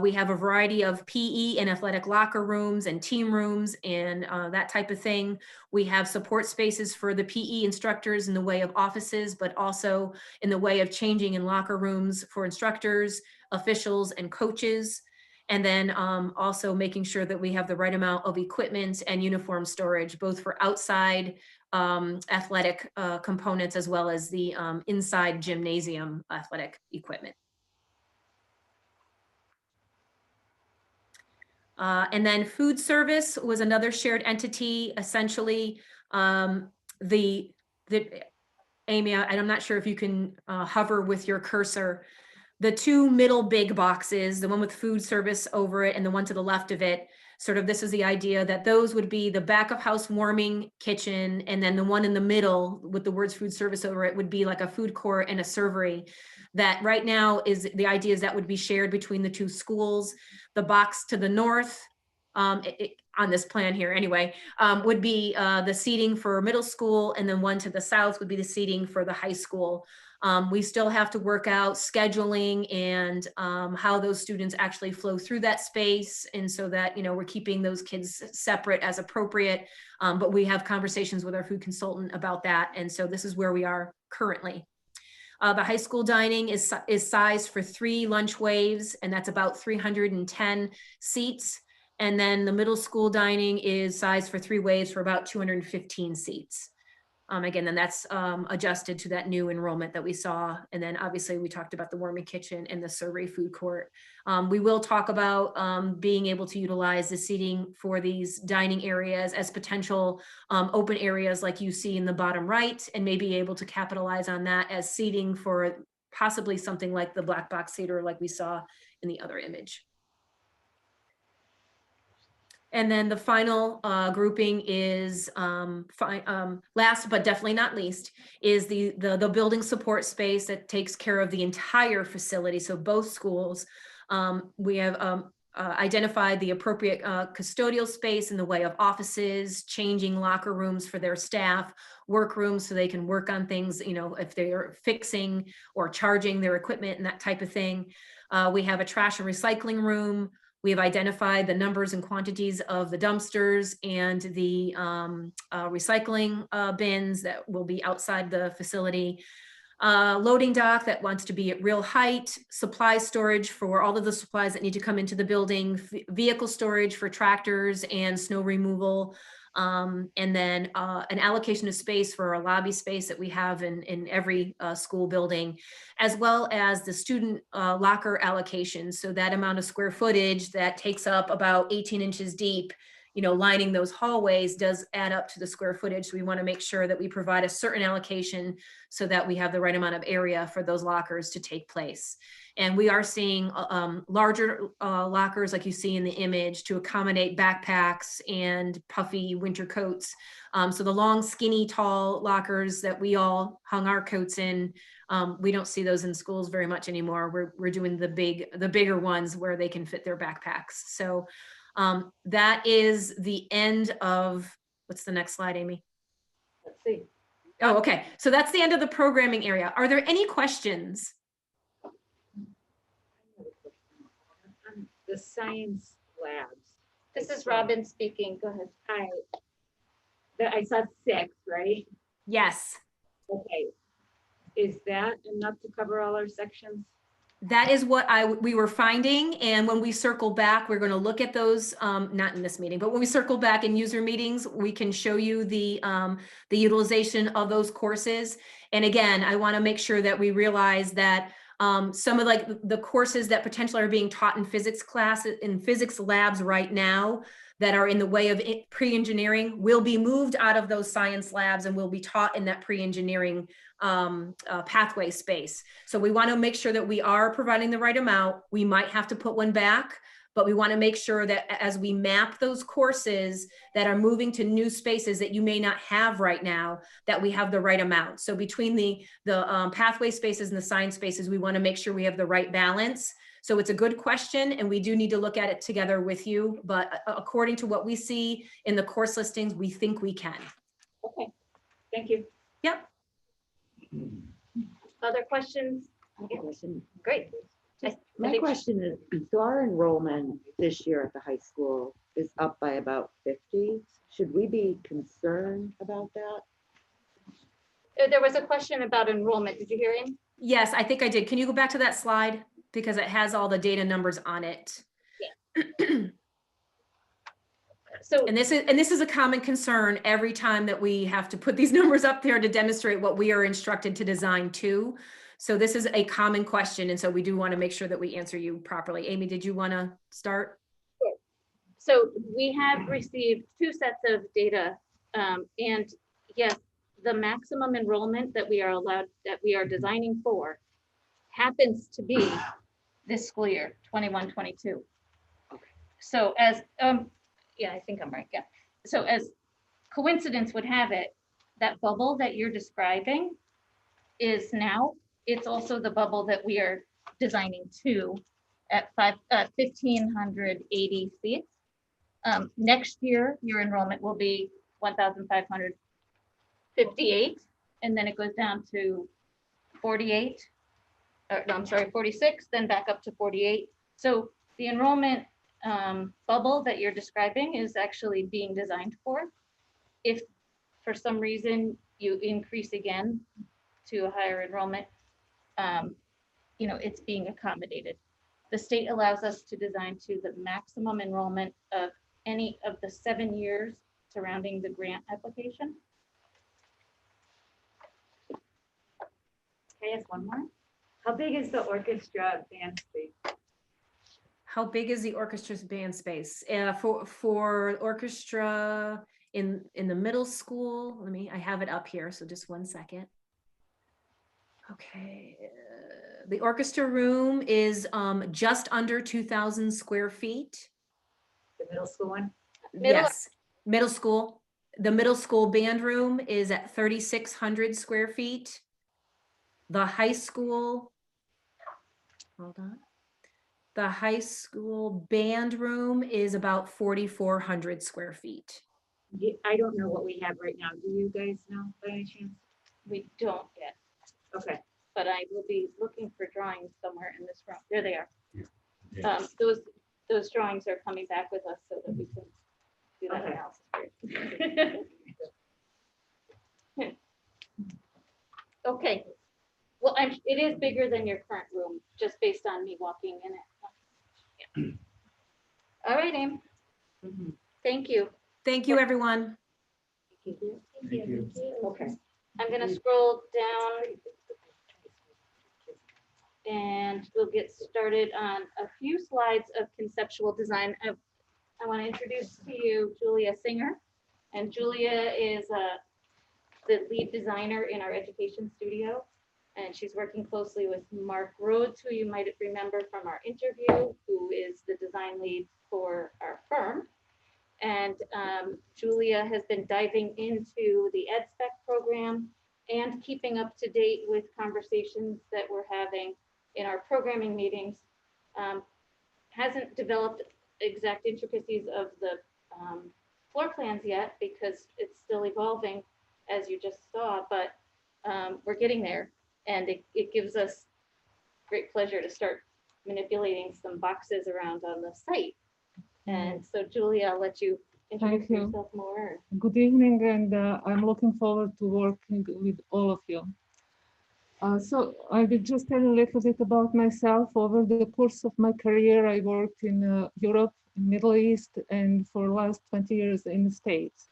We have a variety of PE and athletic locker rooms and team rooms and that type of thing. We have support spaces for the PE instructors in the way of offices, but also in the way of changing in locker rooms for instructors, officials, and coaches. And then also making sure that we have the right amount of equipment and uniform storage, both for outside athletic components as well as the inside gymnasium athletic equipment. And then food service was another shared entity, essentially. Amy, and I'm not sure if you can hover with your cursor. The two middle big boxes, the one with food service over it and the one to the left of it, sort of this is the idea that those would be the back of house warming kitchen, and then the one in the middle with the words food service over it would be like a food court and a servery. That right now is the idea is that would be shared between the two schools. The box to the north, on this plan here anyway, would be the seating for middle school, and then one to the south would be the seating for the high school. We still have to work out scheduling and how those students actually flow through that space, and so that, you know, we're keeping those kids separate as appropriate, but we have conversations with our food consultant about that, and so this is where we are currently. The high school dining is sized for 3 lunch waves, and that's about 310 seats. And then the middle school dining is sized for 3 waves for about 215 seats. Again, then that's adjusted to that new enrollment that we saw. And then obviously we talked about the warming kitchen and the servery food court. We will talk about being able to utilize the seating for these dining areas as potential open areas like you see in the bottom right, and maybe able to capitalize on that as seating for possibly something like the black box theater like we saw in the other image. And then the final grouping is, last but definitely not least, is the building support space that takes care of the entire facility. So both schools, we have identified the appropriate custodial space in the way of offices, changing locker rooms for their staff, workrooms so they can work on things, you know, if they are fixing or charging their equipment and that type of thing. We have a trash and recycling room. We have identified the numbers and quantities of the dumpsters and the recycling bins that will be outside the facility. Loading dock that wants to be at real height, supply storage for all of the supplies that need to come into the building, vehicle storage for tractors and snow removal, and then an allocation of space for our lobby space that we have in every school building, as well as the student locker allocation. So that amount of square footage that takes up about 18 inches deep, you know, lining those hallways does add up to the square footage. So we want to make sure that we provide a certain allocation so that we have the right amount of area for those lockers to take place. And we are seeing larger lockers like you see in the image to accommodate backpacks and puffy winter coats. So the long, skinny, tall lockers that we all hung our coats in, we don't see those in schools very much anymore. We're doing the bigger ones where they can fit their backpacks. So that is the end of, what's the next slide, Amy? Let's see. Oh, okay. So that's the end of the programming area. Are there any questions? The science labs. This is Robin speaking. Go ahead. Hi. I saw 6, right? Yes. Okay. Is that enough to cover all our sections? That is what we were finding. And when we circle back, we're going to look at those, not in this meeting, but when we circle back in user meetings, we can show you the utilization of those courses. And again, I want to make sure that we realize that Some of like the courses that potentially are being taught in physics classes, in physics labs right now that are in the way of pre-engineering will be moved out of those science labs and will be taught in that pre-engineering pathway space. So we want to make sure that we are providing the right amount. We might have to put one back, but we want to make sure that as we map those courses that are moving to new spaces that you may not have right now, that we have the right amount. So between the pathway spaces and the science spaces, we want to make sure we have the right balance. So it's a good question, and we do need to look at it together with you, but according to what we see in the course listings, we think we can. Okay, thank you. Yep. Other questions? Great. My question is, so our enrollment this year at the high school is up by about 50. Should we be concerned about that? There was a question about enrollment. Did you hear him? Yes, I think I did. Can you go back to that slide? Because it has all the data numbers on it. So, And this is a common concern every time that we have to put these numbers up there to demonstrate what we are instructed to design to. So this is a common question. And so we do want to make sure that we answer you properly. Amy, did you want to start? so we have received 2 sets of data. And yes, the maximum enrollment that we are allowed, that we are designing for happens to be this school year, 21-22. So as, yeah, I think I'm right, yeah. So as coincidence would have it, that bubble that you're describing is now, it's also the bubble that we are designing to at 1,580 seats. Next year, your enrollment will be 1,558, and then it goes down to 48, or no, I'm sorry, 46, then back up to 48. So the enrollment bubble that you're describing is actually being designed for. If for some reason you increase again to a higher enrollment, you know, it's being accommodated. The state allows us to design to the maximum enrollment of any of the 7 years surrounding the grant application. Can I ask one more? How big is the orchestra band space? How big is the orchestra's band space? For orchestra in the middle school, I have it up here, so just one second. Okay, the orchestra room is just under 2,000 square feet. The middle school one? Yes, middle school. The middle school band room is at 3,600 square feet. The high school, hold on. The high school band room is about 4,400 square feet. I don't know what we have right now. Do you guys know by any chance? We don't yet, Okay. but I will be looking for drawings somewhere in this room. There they are. Yeah. Those drawings are coming back with us so that we can do that Okay. analysis. Okay. Well, it is bigger than your current room, just based on me walking in it. Yeah. All right, Aim. Mhm. Thank you. Thank you, everyone. Thank you. Okay. I'm gonna scroll down and we'll get started on a few slides of conceptual design. I want to introduce to you Julia Singer. And Julia is the lead designer in our education studio. And she's working closely with Mark Rhodes, who you might remember from our interview, who is the design lead for our firm. And Julia has been diving into the EdSpec program and keeping up to date with conversations that we're having in our programming meetings. Hasn't developed exact intricacies of the floor plans yet because it's still evolving, as you just saw, but we're getting there. And it gives us great pleasure to start manipulating some boxes around on the site. And so Julia, I'll let you introduce Thank you. yourself more. Good evening, and I'm looking forward to working with all of you. So I will just tell a little bit about myself. Over the course of my career, I worked in Europe, Middle East, and for the last 20 years in the States.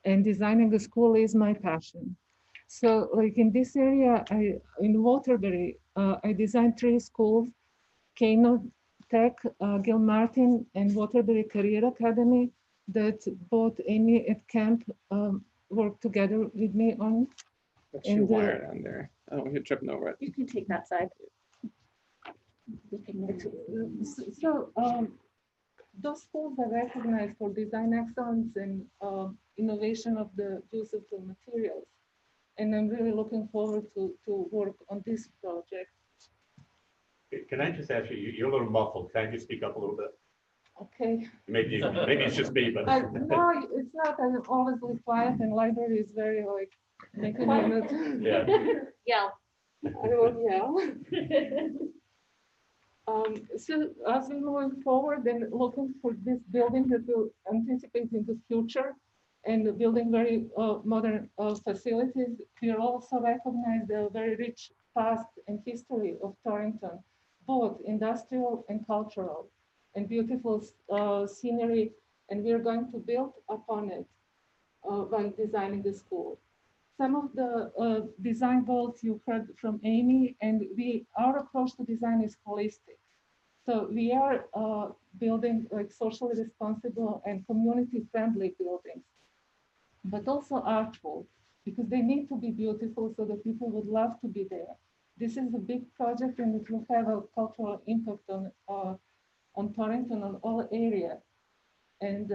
And designing a school is my passion. So like in this area, in Waterbury, I designed 3 schools, Kano Tech, Gilmartin, and Waterbury Career Academy that both Amy and Camp worked together with me on. What's your And, wire down there? I don't want you tripping over it. You can take that side. So those schools are recognized for design excellence and innovation of the use of the materials. And I'm really looking forward to work on this project. Can I just ask you, you're a little muffled. Can you speak up a little bit? Okay. Maybe it's just me, but. No, it's not. I'm always really quiet and library is very like making me. Yeah. Yell. I will yell. So as we move forward and looking for this building that will anticipate in the future and building very modern facilities, we also recognize the very rich past and history of Torrington, both industrial and cultural, and beautiful scenery, and we're going to build upon it by designing the school. Some of the design goals you heard from Amy, and our approach to design is holistic. So we are building like socially responsible and community-friendly buildings, but also artful, because they need to be beautiful so that people would love to be there. This is a big project and it will have a cultural impact on Torrington, on all areas. And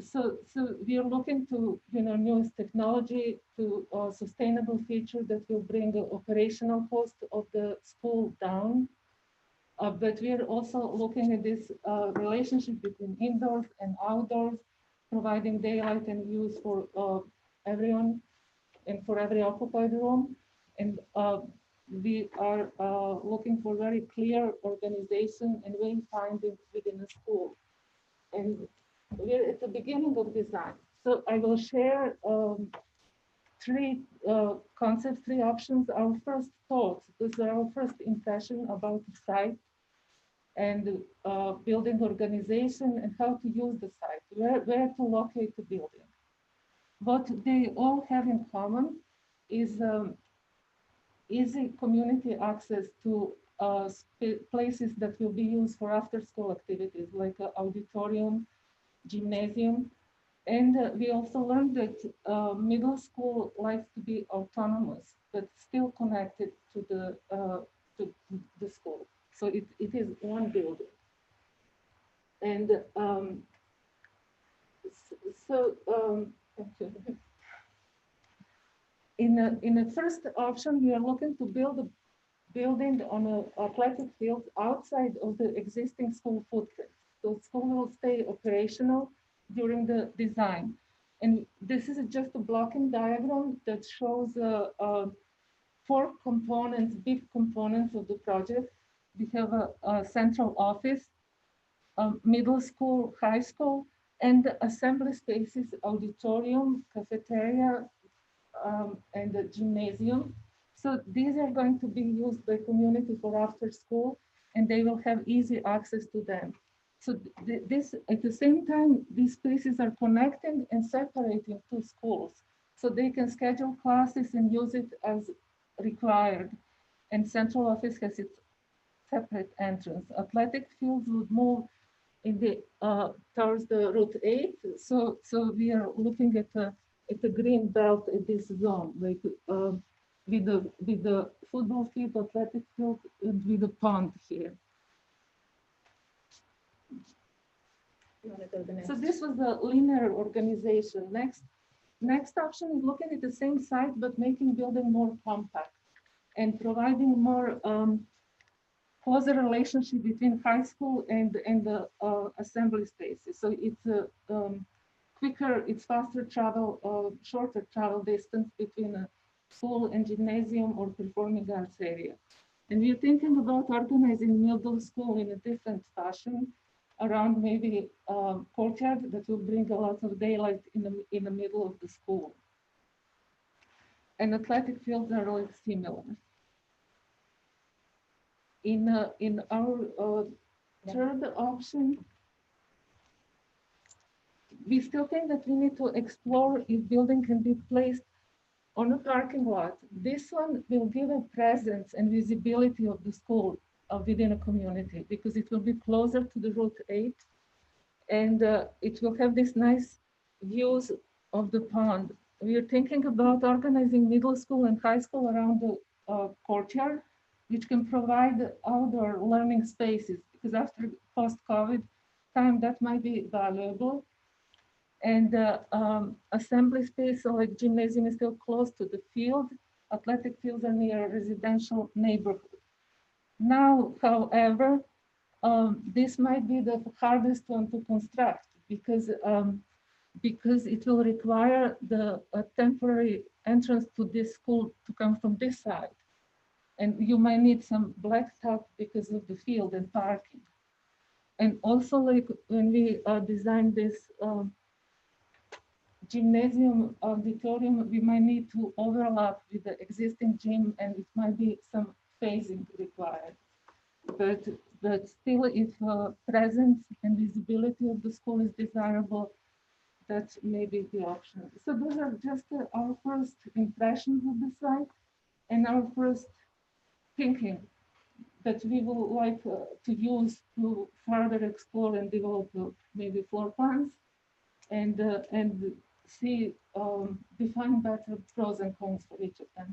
so we are looking to newest technology, to sustainable features that will bring the operational cost of the school down. But we are also looking at this relationship between indoors and outdoors, providing daylight and use for everyone and for every occupied room. And we are looking for very clear organization and wayfinding within the school. And we're at the beginning of design. So I will share 3 concepts, 3 options. Our first thoughts, this is our first impression about the site and building organization and how to use the site, where to locate the building. What they all have in common is easy community access to places that will be used for after-school activities like auditorium, gymnasium. And we also learned that middle school likes to be autonomous, but still connected to the school. So it is one building. And thank you. In the first option, we are looking to build a building on an athletic field outside of the existing school footprint. So school will stay operational during the design. And this is just a blocking diagram that shows 4 components, big components of the project. We have a central office, middle school, high school, and assembly spaces, auditorium, cafeteria, and the gymnasium. So these are going to be used by community for after school, and they will have easy access to them. So this, at the same time, these spaces are connecting and separating 2 schools. So they can schedule classes and use it as required. And central office has its separate entrance. Athletic fields would move in the towards the Route 8. So we are looking at the green belt in this zone, like with the football field, athletic field, and with the pond here. So this was the linear organization. Next option is looking at the same site, but making building more compact and providing more closer relationship between high school and the assembly spaces. So it's quicker, it's faster travel, shorter travel distance between a school and gymnasium or performing arts area. And we're thinking about organizing middle school in a different fashion around maybe courtyard that will bring a lot of daylight in the middle of the school. And athletic fields are really similar. In our third option, we still think that we need to explore if building can be placed on a parking lot. This one will give a presence and visibility of the school within a community because it will be closer to the Route 8 and it will have this nice views of the pond. We are thinking about organizing middle school and high school around the courtyard, which can provide outdoor learning spaces because after post-COVID time, that might be valuable. And assembly space like gymnasium is still close to the field. Athletic fields are near a residential neighborhood. Now, however, this might be the hardest one to construct because it will require a temporary entrance to this school to come from this side. And you might need some blacktop because of the field and parking. And also like when we designed this gymnasium auditorium, we might need to overlap with the existing gym and it might be some phasing required. But still, if presence and visibility of the school is desirable, that may be the option. So those are just our first impressions of the site and our first thinking that we would like to use to further explore and develop maybe floor plans and see, define better pros and cons for each of them.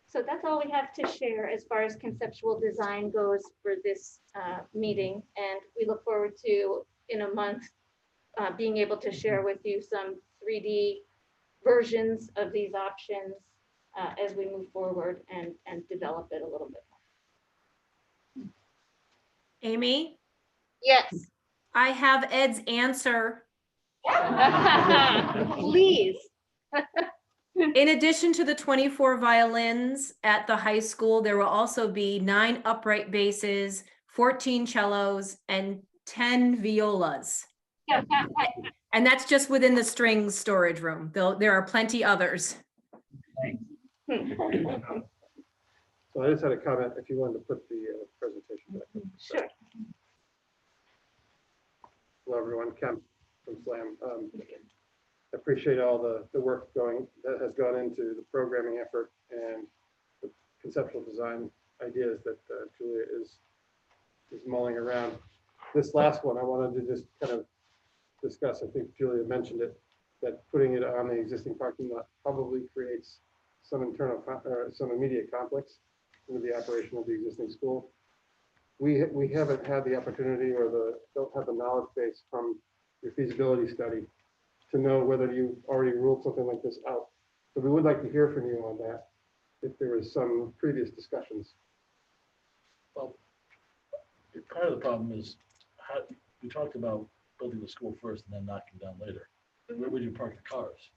So that's all we have to share as far as conceptual design goes for this meeting. And we look forward to, in a month, being able to share with you some 3D versions of these options as we move forward and develop it a little bit more. Amy, Yes. I have Ed's answer. Please. In addition to the 24 violins at the high school, there will also be 9 upright basses, 14 cellos, and 10 violas. And that's just within the strings storage room. There are plenty others. So I just had a comment if you wanted to put the presentation back up. Sure. Hello, everyone. Kemp from SLAM. Appreciate all the work that has gone into the programming effort and the conceptual design ideas that Julia is mulling around. This last one, I wanted to just kind of discuss. I think Julia mentioned it, that putting it on the existing parking lot probably creates some some immediate conflicts into the operation of the existing school. We haven't had the opportunity or don't have the knowledge base from your feasibility study to know whether you already ruled something like this out. So we would like to hear from you on that, if there was some previous discussions. Well, part of the problem is, we talked about building the school first and then knocking down later. Where would you park the cars?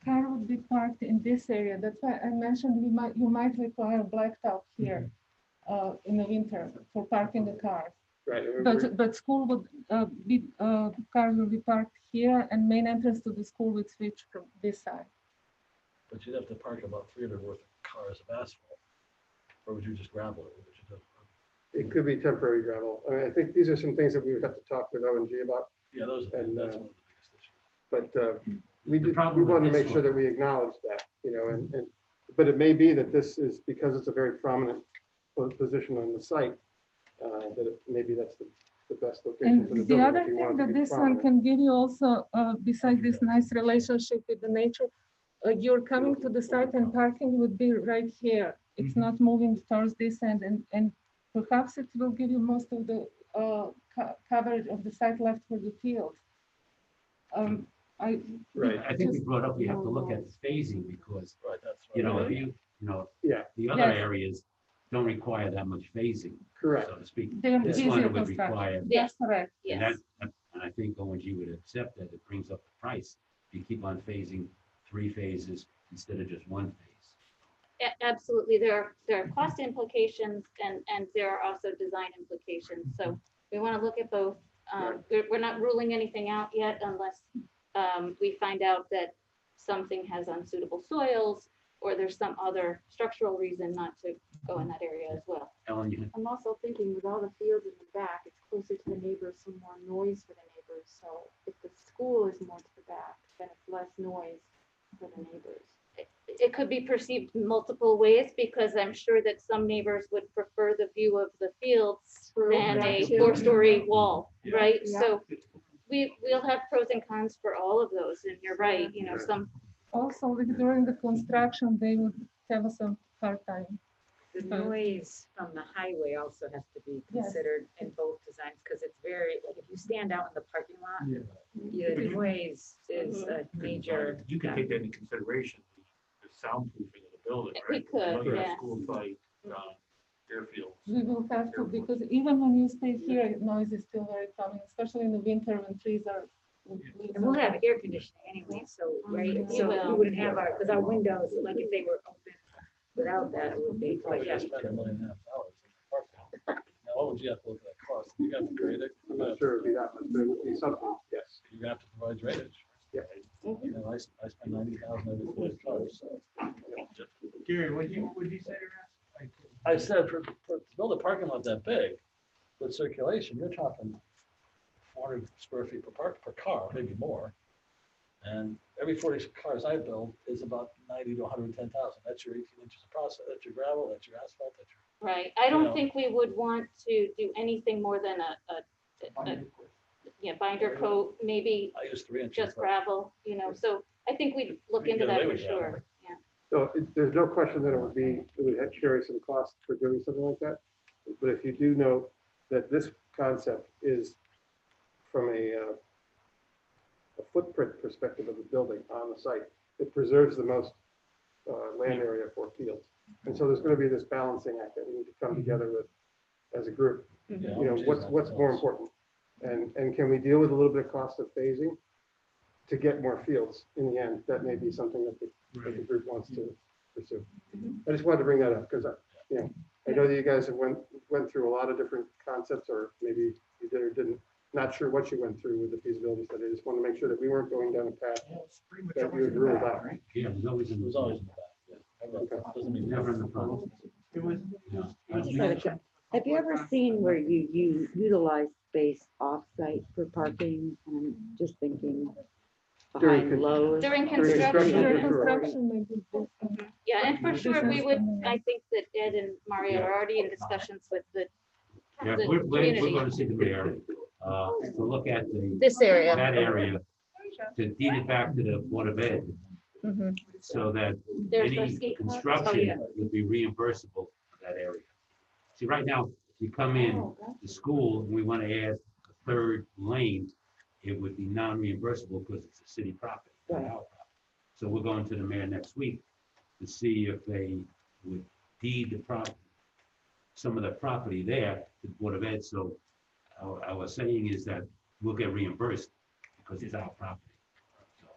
Car would be parked in this area. That's why I mentioned you might require blacktop here in the winter for parking the cars. Right. But school would cars will be parked here and main entrance to the school would switch from this side. But you'd have to park about 300 worth of cars of asphalt. Or would you just gravel it? What would you do? It could be temporary gravel. I mean, I think these are some things that we would have to talk with O&G about. Yeah, that's one of the biggest issues. But we want to make sure that we acknowledge that, but it may be that this is because it's a very prominent position on the site, that maybe that's the best location for the And building. the other thing that this one can give you also, besides this nice relationship with the nature, you're coming to the site and parking would be right here. It's not moving towards this end, and perhaps it will give you most of the coverage of the site left for the field. I think we brought up, we have to look at phasing because, the other areas don't require that much phasing, Correct. so to speak. They're This easier one would construction. require, Yes, correct. and Yes. and I think ONG would accept that it brings up the price. You keep on phasing 3 phases instead of just 1 phase. Absolutely. There are cost implications and there are also design implications. So we want to look at both. We're not ruling anything out yet unless we find out that something has unsuitable soils or there's some other structural reason not to go in that area as well. Ellen, you I'm also thinking with all the fields in the back, it's closer to the neighbors, some more noise for the neighbors. So if the school is more to the back, then it's less noise for the neighbors. It could be perceived multiple ways because I'm sure that some neighbors would prefer the view of the fields than a True. 4-story wall, Yeah. right? Yeah. So we'll have pros and cons for all of those, and you're right, you know, some, Also, like during the construction, they would have some hard time. The Okay. noise from the highway also has to be Yes. considered in both designs, because it's very, like, if you stand out in the parking lot, Yeah. the noise is a major. You can take that into consideration, the soundproofing of the building, We right? could, Another yeah. School site, Deerfield. We will have to, because even when you stay here, noise is still very common, especially in the winter when trees are. And we'll have air conditioning anyway, so, right, You so will. we wouldn't have our, because our windows, like, if they were open without that, it would be, Probably but yeah. just spend $1.5 million in the parking lot. Now, what would you have to look at that cost? You got to grade it. I'm not sure it'd be that much, but it would be something, yes. You're gonna have to provide drainage. Yeah. You know, I spend 90,000 every 4 cars, so. Gary, would you say I said, to build a parking lot that big with circulation, you're talking 400 square feet per car, maybe more. And every 40 cars I build is about 90 to 110,000. That's your 18 inches of process, that's your gravel, that's your asphalt, that's your. right. I You know. don't think we would want to do anything more than a binder coat, maybe I use 3 inches. just gravel, you know, so I think we'd look We into get that away for with that. sure, yeah. So there's no question that it would have carry some cost for doing something like that. But if you do note that this concept is from a footprint perspective of the building on the site, it preserves the most land area for fields. And so there's going to be this balancing act that we need to come together with as a group. Yeah, You know, geez, what's that's more nice. important? And can we deal with a little bit of cost of phasing to get more fields in the end? That may be something that the group wants to pursue. I just wanted to bring that up because, you know, I know that you guys have went through a lot of different concepts, or maybe you did or didn't. Not sure what you went through with the feasibility study. I just want to make sure that we weren't going down a path that you had ruled out. Yeah, it was always in It was the, always in the back, yeah. Never- Doesn't mean. never in the front. It was. Yeah. Have you ever seen where you utilize space off-site for parking? I'm just thinking During behind Lowe's. During construction, construction, During sure. construction, maybe this, yeah, and for sure, we would, Mhm. I think that Ed and Mario are already in discussions with the Yeah, the we're community. going to see the mayor, to look at This area. that area, to deed it back to the Board of Ed, Mhm. so that There's our any skate park. Oh, construction yeah. would be reimbursable for that area. See, right now, if you come in to school and we want to add a third lane, it would be non-reimbursable because it's a city property, not our property. So we're going to the mayor next week to see if they would deed the property, some of the property there to the Board of Ed. So I was saying is that we'll get reimbursed because it's our property.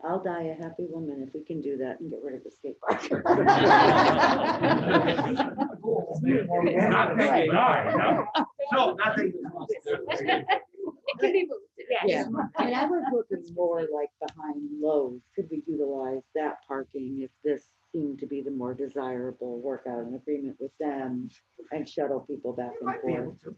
I'll die a happy woman if we can do that and get rid of the skate park. Not that you are, no. No, nothing. It can be moved, Yeah, yes. and I was looking more like behind Lowe's. Could we utilize that parking if this seemed to be the more desirable, work out an agreement with them and shuttle people back You and might be forth? able to.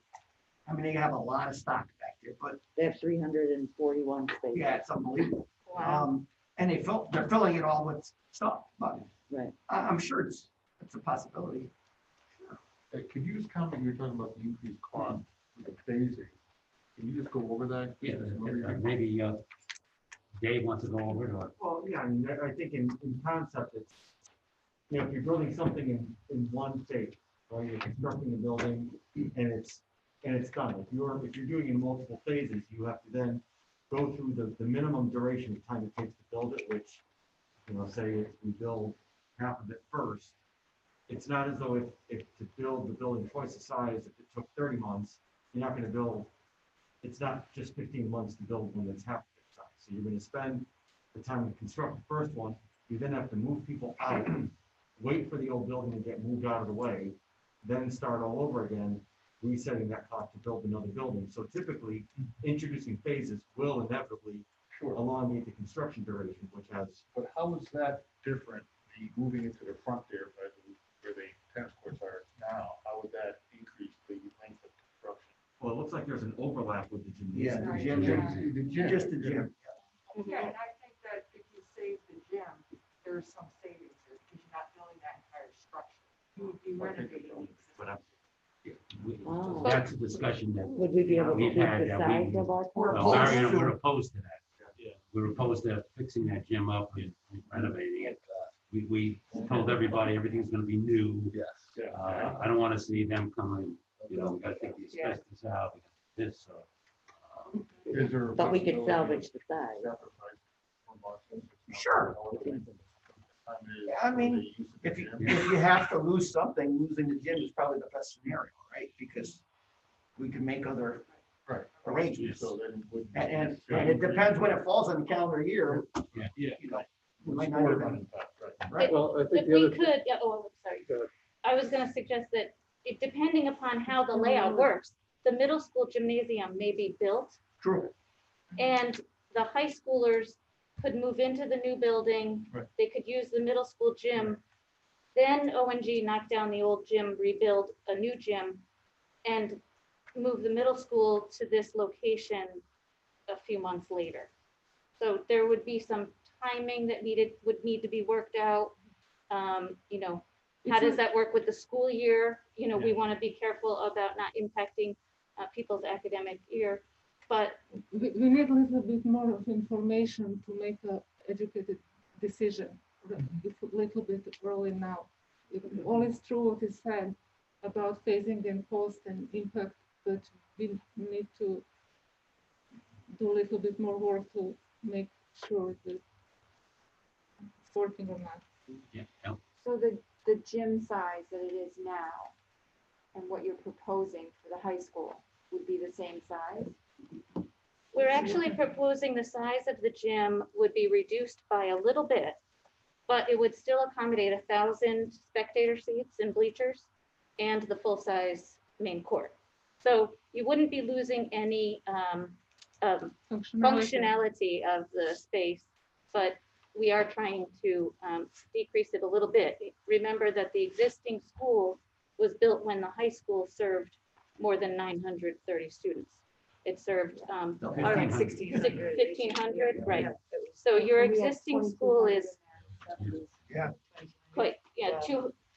I mean, they have a lot of stock back there, but They have 341 spaces. yeah, it's unbelievable. Wow. And they're filling it all with stuff, but Right. I'm sure it's a possibility. Could you just comment, you were talking about the increased cost with the phasing. Can you just go over that? Yeah, maybe Dave wants to go over it, or Well, yeah, I mean, I think in concept, it's, you know, if you're building something in one phase, right, you're constructing a building and it's done. If you're doing it in multiple phases, you have to then go through the minimum duration of time it takes to build it, which, you know, say if we build half of it first, it's not as though if to build the building twice the size, if it took 30 months, you're not gonna build, it's not just 15 months to build one that's half the size. So you're gonna spend the time to construct the first one, you then have to move people out, wait for the old building to get moved out of the way, then start all over again, resetting that cost to build another building. So typically, introducing phases will inevitably elongate the construction duration, which has. But how is that different, the moving into the front there, where the tennis courts are now? How would that increase the length of construction? Well, it looks like there's an overlap with the Yeah, gymnasium. the gym, just the gym. Yeah, and I think that if you save the gym, there's some savings there, because you're not building that entire structure. You would be renovating. But we- Oh. that's a discussion that Would we be able to we've keep had, the that size we, of our We're well, park? opposed Marion, to- we're opposed to that. Yeah. We're opposed to fixing that gym up and renovating it. We told everybody everything's gonna be new. Yes. I don't wanna see them coming, you know, we gotta take the asbestos out, we got this, so. Is there a But we could possibility salvage the size. of sacrifice for Boston? Sure. Yeah, I mean, if you have to lose something, losing the gym is probably the best scenario, right? Because we can make other Right. arrangements. So then would. And it depends when it falls on the calendar year, Yeah. you know. We might not even, right? Well, I If think the we other, could, yeah, oh, I'm sorry. Go ahead. I was gonna suggest that it, depending upon how the layout works, the middle school gymnasium may be built True. and the high schoolers could move into the new building. Right. They could use the middle school gym. Then ONG knock down the old gym, rebuild a new gym and move the middle school to this location a few months later. So there would be some timing that would need to be worked out. You know, how does that work with the school year? You know, we want to be careful about not impacting people's academic year. But We need a little bit more of information to make a educated decision, if a little bit early now. If all is true what is said about phasing and cost and impact, but we need to do a little bit more work to make sure that it's working or not. Yeah. So the gym size that it is now and what you're proposing for the high school would be the same size? we're actually proposing the size of the gym would be reduced by a little bit, but it would still accommodate 1,000 spectator seats and bleachers and the full-size main court. So you wouldn't be losing any functionality of the space, but we are trying to decrease it a little bit. Remember that the existing school was built when the high school served more than 930 students. It served 1,500, right? So your existing school is quite,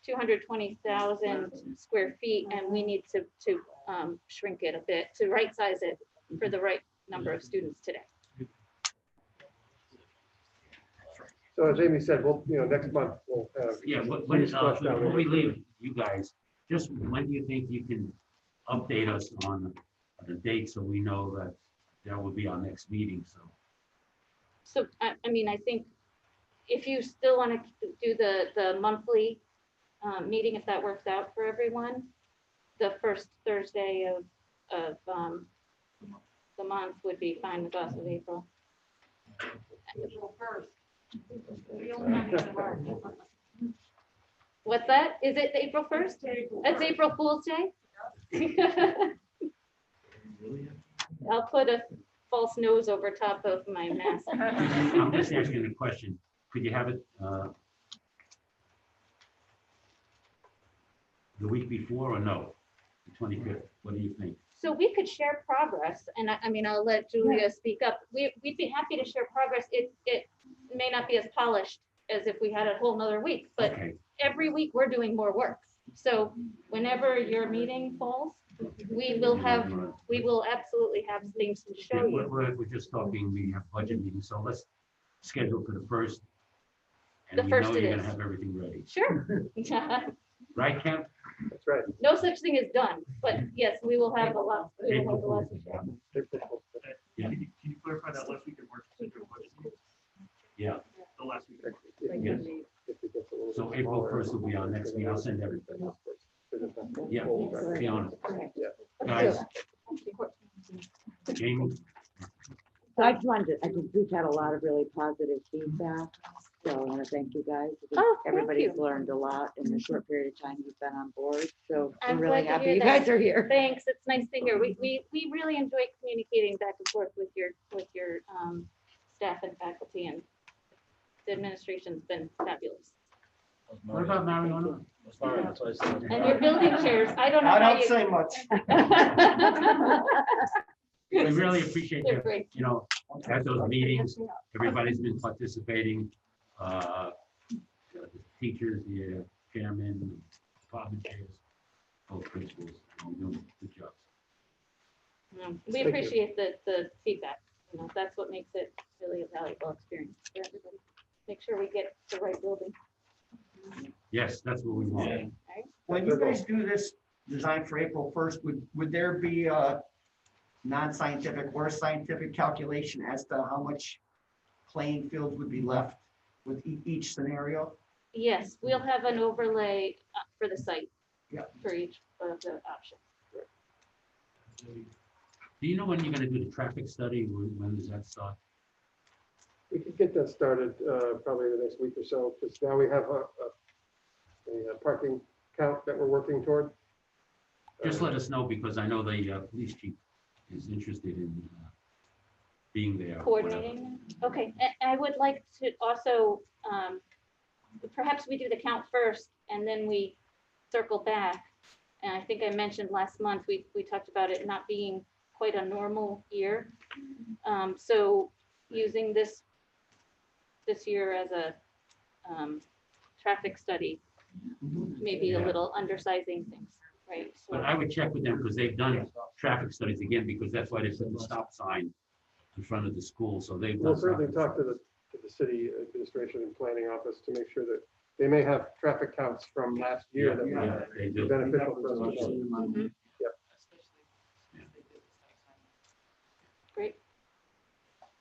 220,000 square feet, and we need to shrink it a bit, to right size it for the right number of students today. So as Amy said, we'll, next month we'll have. Yeah, these flushed out. before we leave, you guys, just when do you think you can update us on the date so we know that that will be our next meeting, so. So, I mean, I think if you still want to do the monthly meeting, if that works out for everyone, the first Thursday of the month would be fine with us, of April. April 1st. We only have it in March. What's that? Is it April 1st? That's April Fool's Day? I'll put a false nose over top of my mask. I'm just asking a question. Could you have it the week before or no? The 25th, what do you think? So we could share progress, and I mean, I'll let Julia speak up. We'd be happy to share progress. It may not be as polished as if we had a whole nother week, but Okay. every week we're doing more work. So whenever your meeting falls, we will absolutely have things to show Okay, you. we're just talking, we have budget meetings, so let's schedule for the first. The And first we it know you're gonna is. have everything ready. Sure. Right, Kemp? That's right. No such thing as done, but yes, we will have a lot. We will have a lot to share. Yeah. Can you clarify that last week in March? Yeah. The last week. Yes. So April 1st will be our next meeting. I'll send everything. Yeah, be on it. Guys. Jamie? So I just wanted to, I think we've had a lot of really positive feedback, so I want to thank you guys. I think Oh, thank everybody's you. learned a lot in the short period of time you've been on board, so I'm I'm really glad to happy hear you that. guys are here. Thanks, it's nice to hear. We really enjoy communicating back and forth with your staff and faculty, and the administration's been fabulous. What about Mariona? That's Mario, that's what I said. And your building chairs, I don't know I how don't you. say much. We really appreciate They're you, great. you know, at those meetings, everybody's been participating. The teachers, the chairman, department chairs, both principals, all doing good jobs. We appreciate the feedback, you know, that's what makes it really a valuable experience for everybody. Make sure we get the right building. Yes, that's what we want. When you guys do this design for April 1st, would there be a non-scientific or scientific calculation as to how much playing field would be left with each scenario? Yes, we'll have an overlay for the site. Yeah. For each of the options. Do you know when you're gonna do the traffic study? When does that start? We could get that started probably the next week or so, because now we have a parking count that we're working toward. Just let us know, because I know the police chief is interested in being there. or whatever. Coordinating, okay, I would like to also, perhaps we do the count first and then we circle back. And I think I mentioned last month, we talked about it not being quite a normal year. So using this year as a traffic study, maybe a Yeah. little undersizing things, right? But I would check with them, because they've done traffic studies again, because that's why they put the stop sign in front of the school, so they've We'll done. certainly traffic talk to the city administration and planning office to make sure that they may have traffic counts from last year that Yeah, would they be do. beneficial for us to know. Mhm. Great.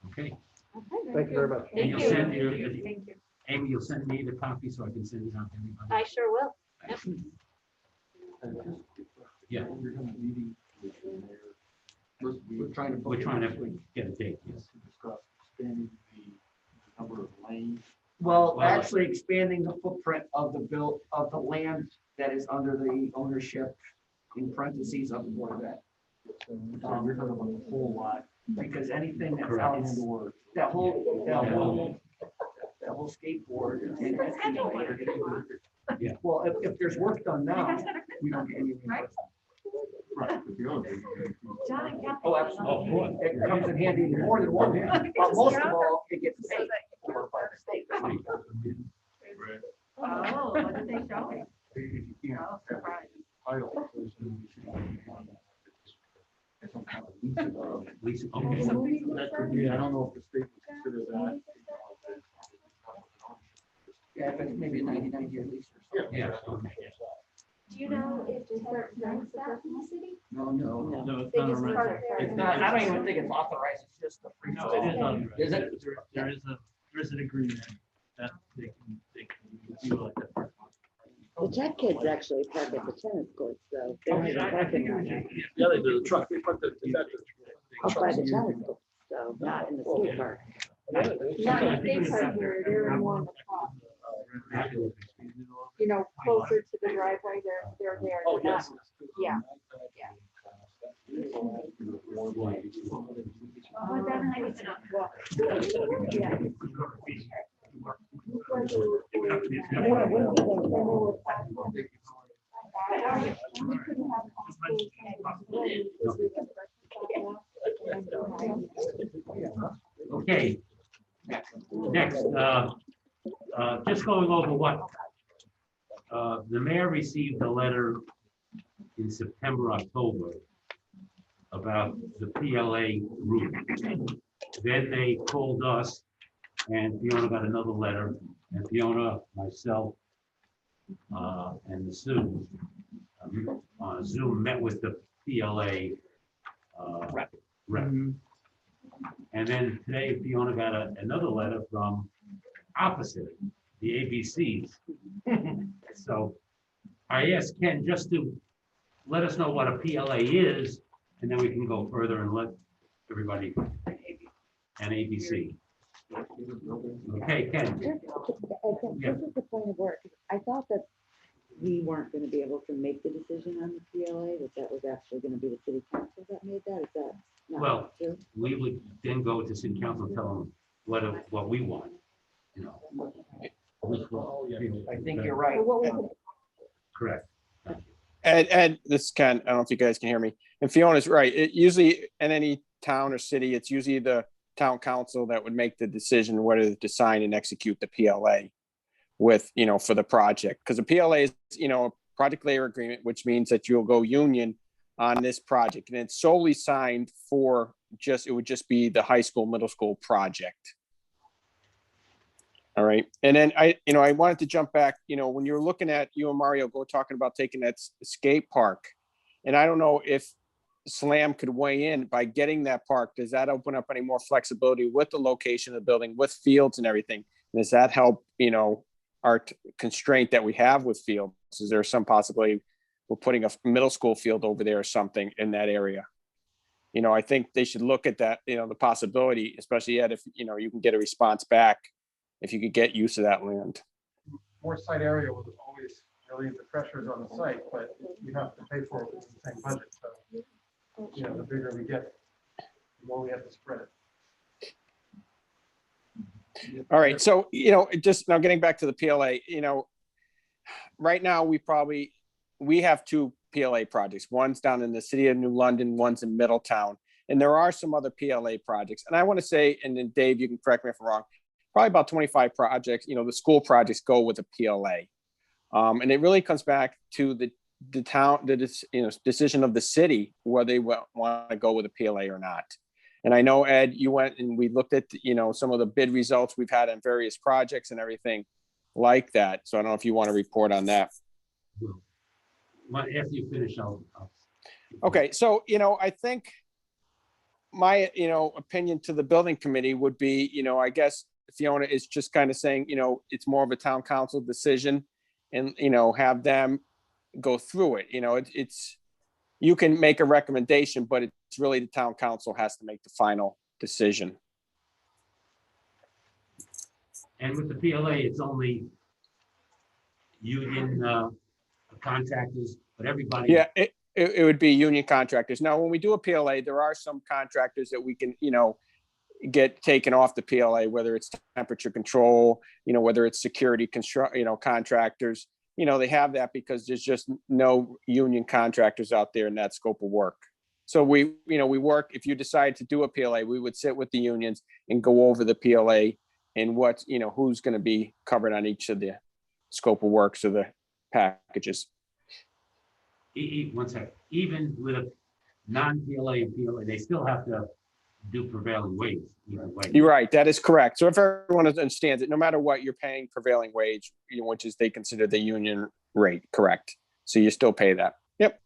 Okay. Okay. Thank you very much. And you'll Thank you. send Amy, you'll send me the copy so I can send it out to everybody. I sure will. Yep. Yeah. We're having a meeting with the mayor. We're trying to. We're trying to get a date, yes. To discuss expanding the number of lanes. Well, Well, actually expanding the footprint of the land that is under the ownership in parentheses of the Board of Ed. You're talking about the whole lot. Because anything that's Correct. out, that whole skateboard. and Yeah. Well, if there's work done now, we don't get any reimbursement. Right, but the other thing. Oh, absolutely. It comes in handy in more than one, but most of all, it gets paid for by the state. Oh, what did they show? Oh, surprise. Title. Some kind of lease. Lisa, okay. That could be, I don't know if the state would consider that. Yeah, but maybe a 99-year lease or something. Yeah. Do you know if Torrington rents that from the city? No. They just park there. It's not, I don't even think it's authorized, it's just a free. No, it is authorized. Is it? There is an agreement that they can do like that. The tech kids actually park at the tennis courts, though. They don't have a parking lot now. Yeah, they do the truck, they put the. Up by the tennis courts, so not in the skate park. Not if they park here, they're more in the front. You know, closer to the driveway, they're there. Oh, they're yes. not- Yeah. Oh, then I need to know. Yeah. Okay. Next, just going over what the mayor received a letter in September, October about the PLA route. Then they called us, and Fiona got another letter, and Fiona, myself, and Sue on Zoom met with the PLA rep. And then today Fiona got another letter from opposite, the ABCs. So I asked Ken just to let us know what a PLA is, and then we can go further and let everybody, and ABC. Okay, Ken. This is the point of work. I thought that we weren't gonna be able to make the decision on the PLA, that was actually gonna be the city council that made that, is that Well, not true? we would then go to city council and tell them what we want, you know. I think you're right. Correct. And this can, I don't know if you guys can hear me. And Fiona's right. It usually in any town or city, it's usually the town council that would make the decision whether to sign and execute the PLA with, for the project. Because the PLA is, a project layer agreement, which means that you'll go union on this project. And it's solely signed for it would just be the high school, middle school project. All right. And then I wanted to jump back, when you're looking at you and Mario talking about taking that skate park. And I don't know if SLAM could weigh in by getting that park. Does that open up any more flexibility with the location of the building, with fields and everything? Does that help, our constraint that we have with fields? Is there some possibility we're putting a middle school field over there or something in that area? I think they should look at that, the possibility, especially if, you can get a response back, if you could get use of that land. More site area will always relieve the pressures on the site, but you have to pay for it with the same budget. So, the bigger we get, the more we have to spread it. All right. So, just now getting back to the PLA, right now we have two PLA projects. One's down in the city of New London, one's in Middletown. And there are some other PLA projects. And I want to say, and then Dave, you can correct me if I'm wrong, probably about 25 projects, the school projects go with a PLA. And it really comes back to the town, decision of the city, whether they want to go with a PLA or not. And I know, Ed, you went and we looked at, some of the bid results we've had on various projects and everything like that. So I don't know if you want to report on that. Well, after you finish, I'll. Okay, so, I think my, opinion to the building committee would be, I guess Fiona is just kind of saying, it's more of a town council decision and, have them go through it. It's, you can make a recommendation, but it's really the town council has to make the final decision. And with the PLA, it's only union contractors, but everybody. Yeah, it would be union contractors. Now, when we do a PLA, there are some contractors that we can, get taken off the PLA, whether it's temperature control, whether it's security contractors, they have that because there's just no union contractors out there in that scope of work. So we work, if you decide to do a PLA, we would sit with the unions and go over the PLA and what, who's going to be covered on each of the scope of works of the packages. One second, even with a non-PLA and PLA, they still have to do prevailing wage. You're right, that is correct. So if everyone understands it, no matter what, you're paying prevailing wage, which is they consider the union rate, correct? So you still pay that. Yep.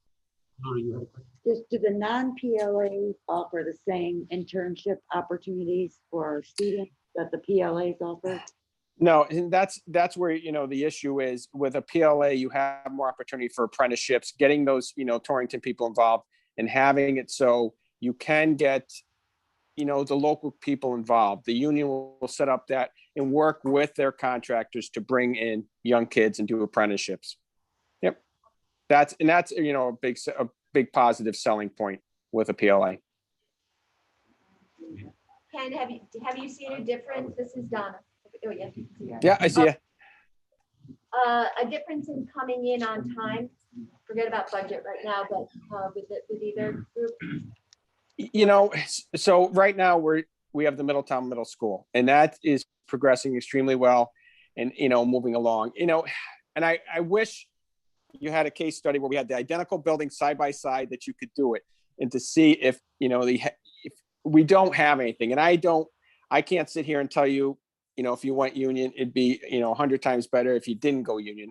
Do the non-PLAs offer the same internship opportunities for students that the PLAs offer? No, and that's where, the issue is with a PLA, you have more opportunity for apprenticeships, getting those, Torrington people involved and having it so you can get, the local people involved. The union will set up that and work with their contractors to bring in young kids and do apprenticeships. Yep. That's a big positive selling point with a PLA. Ken, have you seen a difference? This is Donna. Oh, yeah. Yeah, I see it. A difference in coming in on time. Forget about budget right now, but with either group. So right now we have the Middletown Middle School, and that is progressing extremely well and, moving along, and I wish you had a case study where we had the identical building side by side that you could do it and to see if, if we don't have anything. And I can't sit here and tell you, if you went union, it'd be, 100 times better if you didn't go union.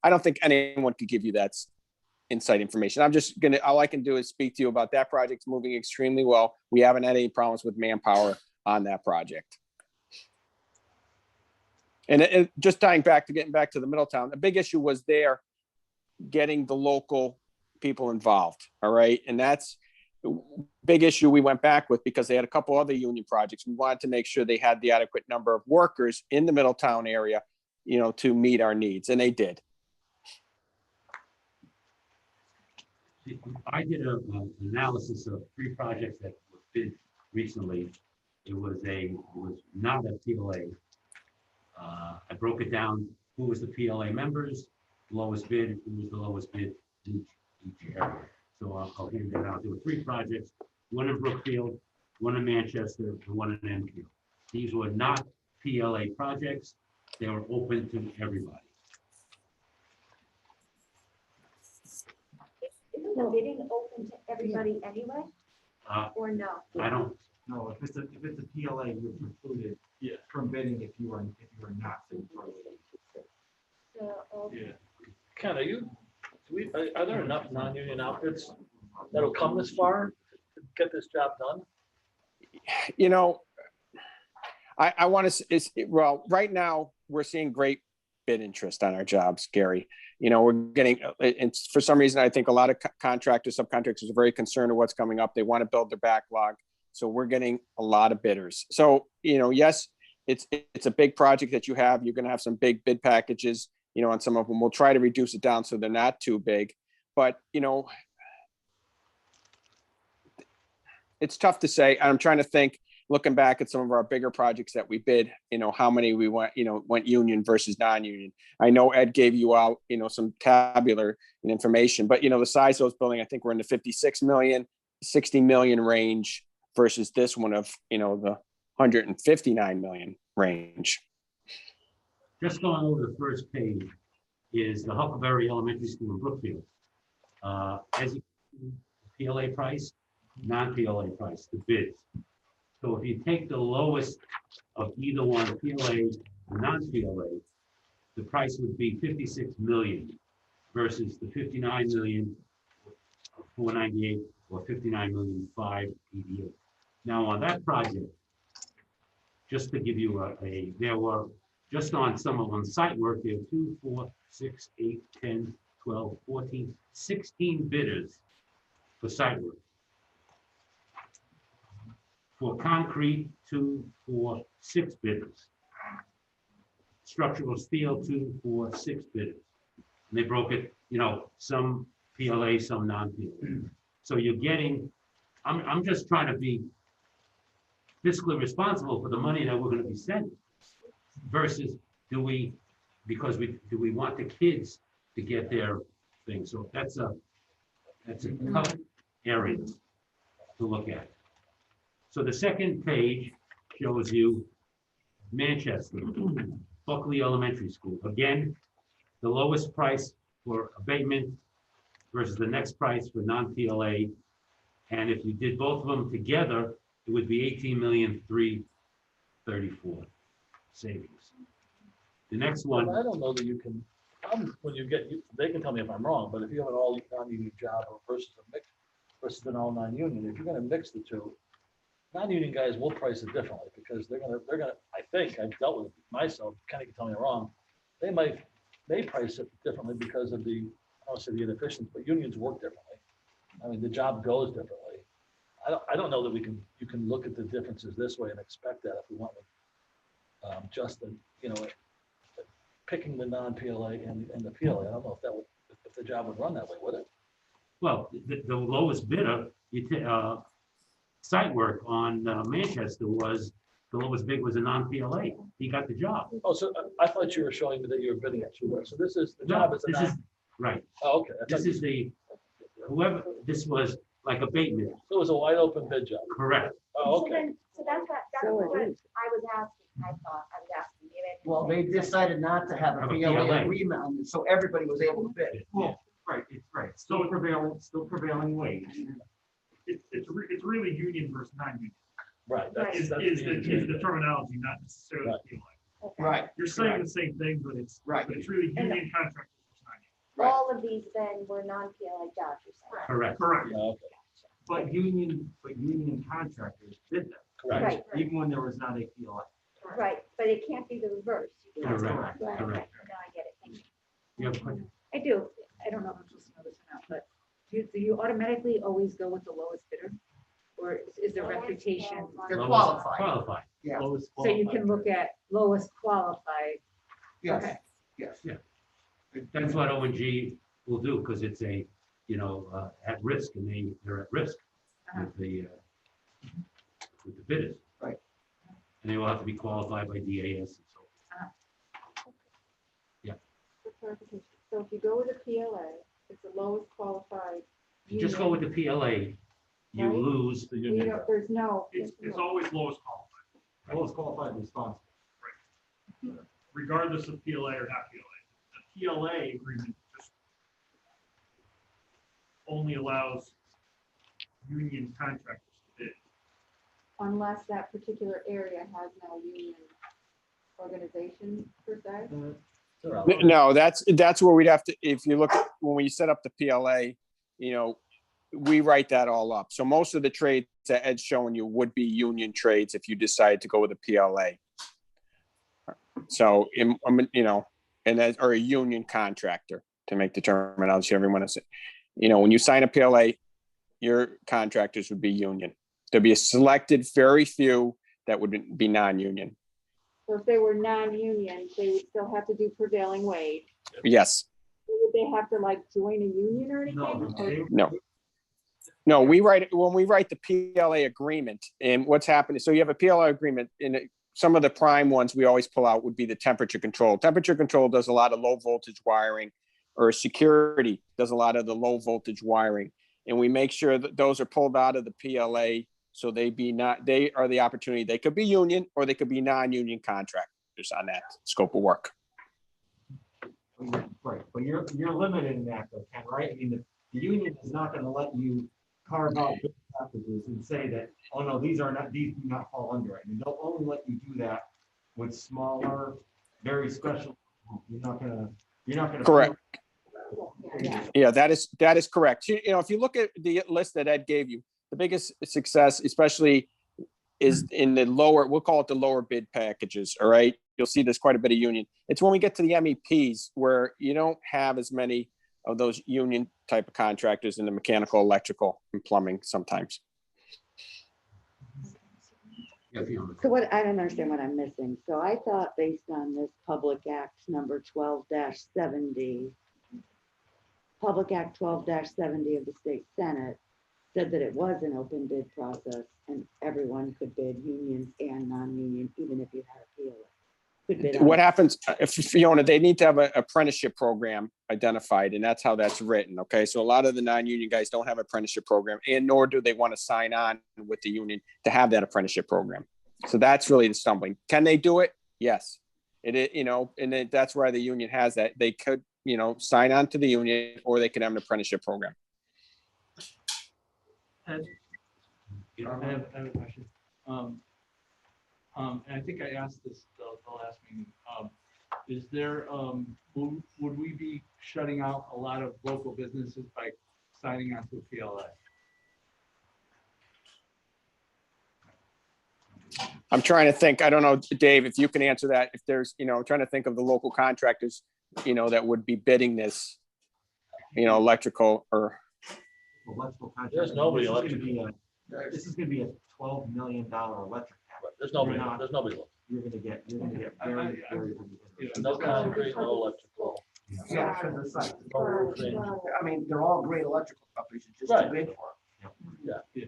I don't think anyone could give you that insight information. All I can do is speak to you about that project's moving extremely well. We haven't had any problems with manpower on that project. And just getting back to the Middletown, the big issue was there getting the local people involved. All right. And that's a big issue we went back with because they had a couple other union projects. We wanted to make sure they had the adequate number of workers in the Middletown area, to meet our needs. And they did. I did an analysis of 3 projects that were bid recently. It was not a PLA. I broke it down, who was the PLA members, lowest bid, who was the lowest bid in each area. So I'll hand that out. There were 3 projects, one in Brookfield, one in Manchester, and one in Enfield. These were not PLA projects. They were open to everybody. Isn't the bidding open to everybody anyway, or no? I don't, No, if it's a PLA, you're precluded from bidding if you are not. So, Yeah. Ken, are there enough non-union outfits that'll come this far to get this job done? You know, I want to, well, right now, we're seeing great bid interest on our jobs, Gary. You know, we're getting, and for some reason, I think a lot of contractors, subcontractors are very concerned with what's coming up. They want to build their backlog. So we're getting a lot of bidders. So, you know, yes, it's a big project that you have. You're going to have some big bid packages, you know, on some of them. We'll try to reduce it down so they're not too big. But, you know, it's tough to say. I'm trying to think, looking back at some of our bigger projects that we bid, you know, how many we went, you know, went union versus non-union. I know Ed gave you out, you know, some tabular information, but, you know, the size of those building, I think we're in the 56 million, 60 million range versus this one of, you know, the 159 million range. just going over the first page is the Huckleberry Elementary School in Brookfield. As you see, PLA price, non-PLA price, the bids. So if you take the lowest of either one, PLA or non-PLA, the price would be 56 million versus the 59 million 498 or 59 million 588. Now on that project, just to give you there were just on some of them site work, there were 2, 4, 6, 8, 10, 12, 14, 16 bidders for site work. For concrete, 2, 4, 6 bidders. Structural steel, 2, 4, 6 bidders. And they broke it, you know, some PLA, some non-PLA. So you're getting, I'm just trying to be fiscally responsible for the money that we're going to be sending versus do we want the kids to get their thing? So that's a tough area to look at. So the second page shows you Manchester, Buckley Elementary School. Again, the lowest price for abatement versus the next price for non-PLA. And if you did both of them together, it would be 18,334,000 savings. The next one. Well, I don't know that you can, when you get, they can tell me if I'm wrong, but if you have an all non-union job versus a mix versus an all non-union, if you're going to mix the two, non-union guys will price it differently because they're gonna, I think I've dealt with it myself, kind of can tell me wrong. They price it differently because of the, I don't say the inefficiency, but unions work differently. I mean, the job goes differently. I don't know that you can look at the differences this way and expect that if we want just the, you know, picking the non-PLA and the PLA. I don't know if the job would run that way, would it? Well, the lowest bidder, site work on Manchester was, the lowest bid was a non-PLA. He got the job. Oh, so I thought you were showing me that you were bidding at 2. So this is, the job is a right. Oh, okay. This is this was like abatement. So it was a wide open bid job. Correct. Oh, okay. So that's what I was asking, Well, they decided not to have a PLA agreement on it, so everybody was able to bid. Well, right, it's right. Still prevailing wage. It's really union versus non-union. Right. Is the terminology, not necessarily PLA. Right. You're saying the same thing, but it's right. But it's really union contract versus non-union. All of these then were non-PLA jobs, you're saying? Correct. Correct. Yeah, okay. But union contractors did that. Correct. Right. Even when there was not a PLA. Right, but it can't be the reverse. You can't- Correct. Right, Correct. now I get it, thank you. You have a question? I do. I don't know if I'm supposed to know this or not, but do you automatically always go with the lowest bidder? Or is there reputation? They're Lowest qualified. Qualified. Yeah. So you can look at lowest qualified. Yes. Okay. Yes. Yeah. That's what O&G will do because it's a, you know, at risk, and they're at risk with the bidders. Right. And they will have to be qualified by DAS and so on. PLA, it's the lowest qualified. If you just go with the PLA, you Right. lose the We union. don't, there's no. It's always lowest qualified. Lowest qualified responsible. Right. Regardless of PLA or not PLA. The PLA agreement just only allows union contractors to bid. Unless that particular area has no union organization per se. No, that's where we'd have to, if you look, when we set up the PLA, you know, we write that all up. So most of the trades that Ed's showing you would be union trades if you decide to go with a PLA. So, you know, and that, or a union contractor to make the terminology everyone is, you know, when you sign a PLA, your contractors would be union. There'd be a selected very few that would be non-union. So if they were non-union, they would still have to do prevailing wage. Yes. Would they have to like join a union or anything? No, we write, when we write the PLA agreement, and what's happening, so you have a PLA agreement, and some of the prime ones we always pull out would be the temperature control. Temperature control does a lot of low voltage wiring, or security does a lot of the low voltage wiring. And we make sure that those are pulled out of the PLA, so they are the opportunity. They could be union or they could be non-union contractors on that scope of work. Right, but you're limited in that though, Ken, right? I mean, the union is not gonna let you carve out big packages and say that, oh no, these do not fall under it. I mean, they'll only let you do that with smaller, very special. You're not gonna. Correct. Yeah, that is correct. You know, if you look at the list that Ed gave you, the biggest success, especially, is in the lower, we'll call it the lower bid packages. All right. You'll see there's quite a bit of union. It's when we get to the MEPs where you don't have as many of those union type of contractors in the mechanical, electrical, and plumbing sometimes. So what, I don't understand what I'm missing. So I thought based on this Public Act number 12-70, Public Act 12-70 of the state Senate said that it was an open bid process and everyone could bid, unions and non-union, even if you had a PLA. What happens if, Fiona, they need to have an apprenticeship program identified, and that's how that's written. Okay. So a lot of the non-union guys don't have an apprenticeship program, and nor do they want to sign on with the union to have that apprenticeship program. So that's really the stumbling. Can they do it? Yes. You know, and that's why the union has that. They could, you know, sign on to the union, or they could have an apprenticeship program. Ed, I have a question. And I think I asked this the last meeting. Is there, would we be shutting out a lot of local businesses by signing on to a PLA? I'm trying to think. I don't know, Dave, if you can answer that. If there's, you know, I'm trying to think of the local contractors, you know, that would be bidding this, you know, electrical or. Electrical contract. There's nobody This is gonna be a $12 million electric. There's nobody. There's nobody. You're gonna get very. No concrete, no electrical. Yeah, for the site. I mean, they're all great electrical companies, it's just Right. too big for them. Yeah.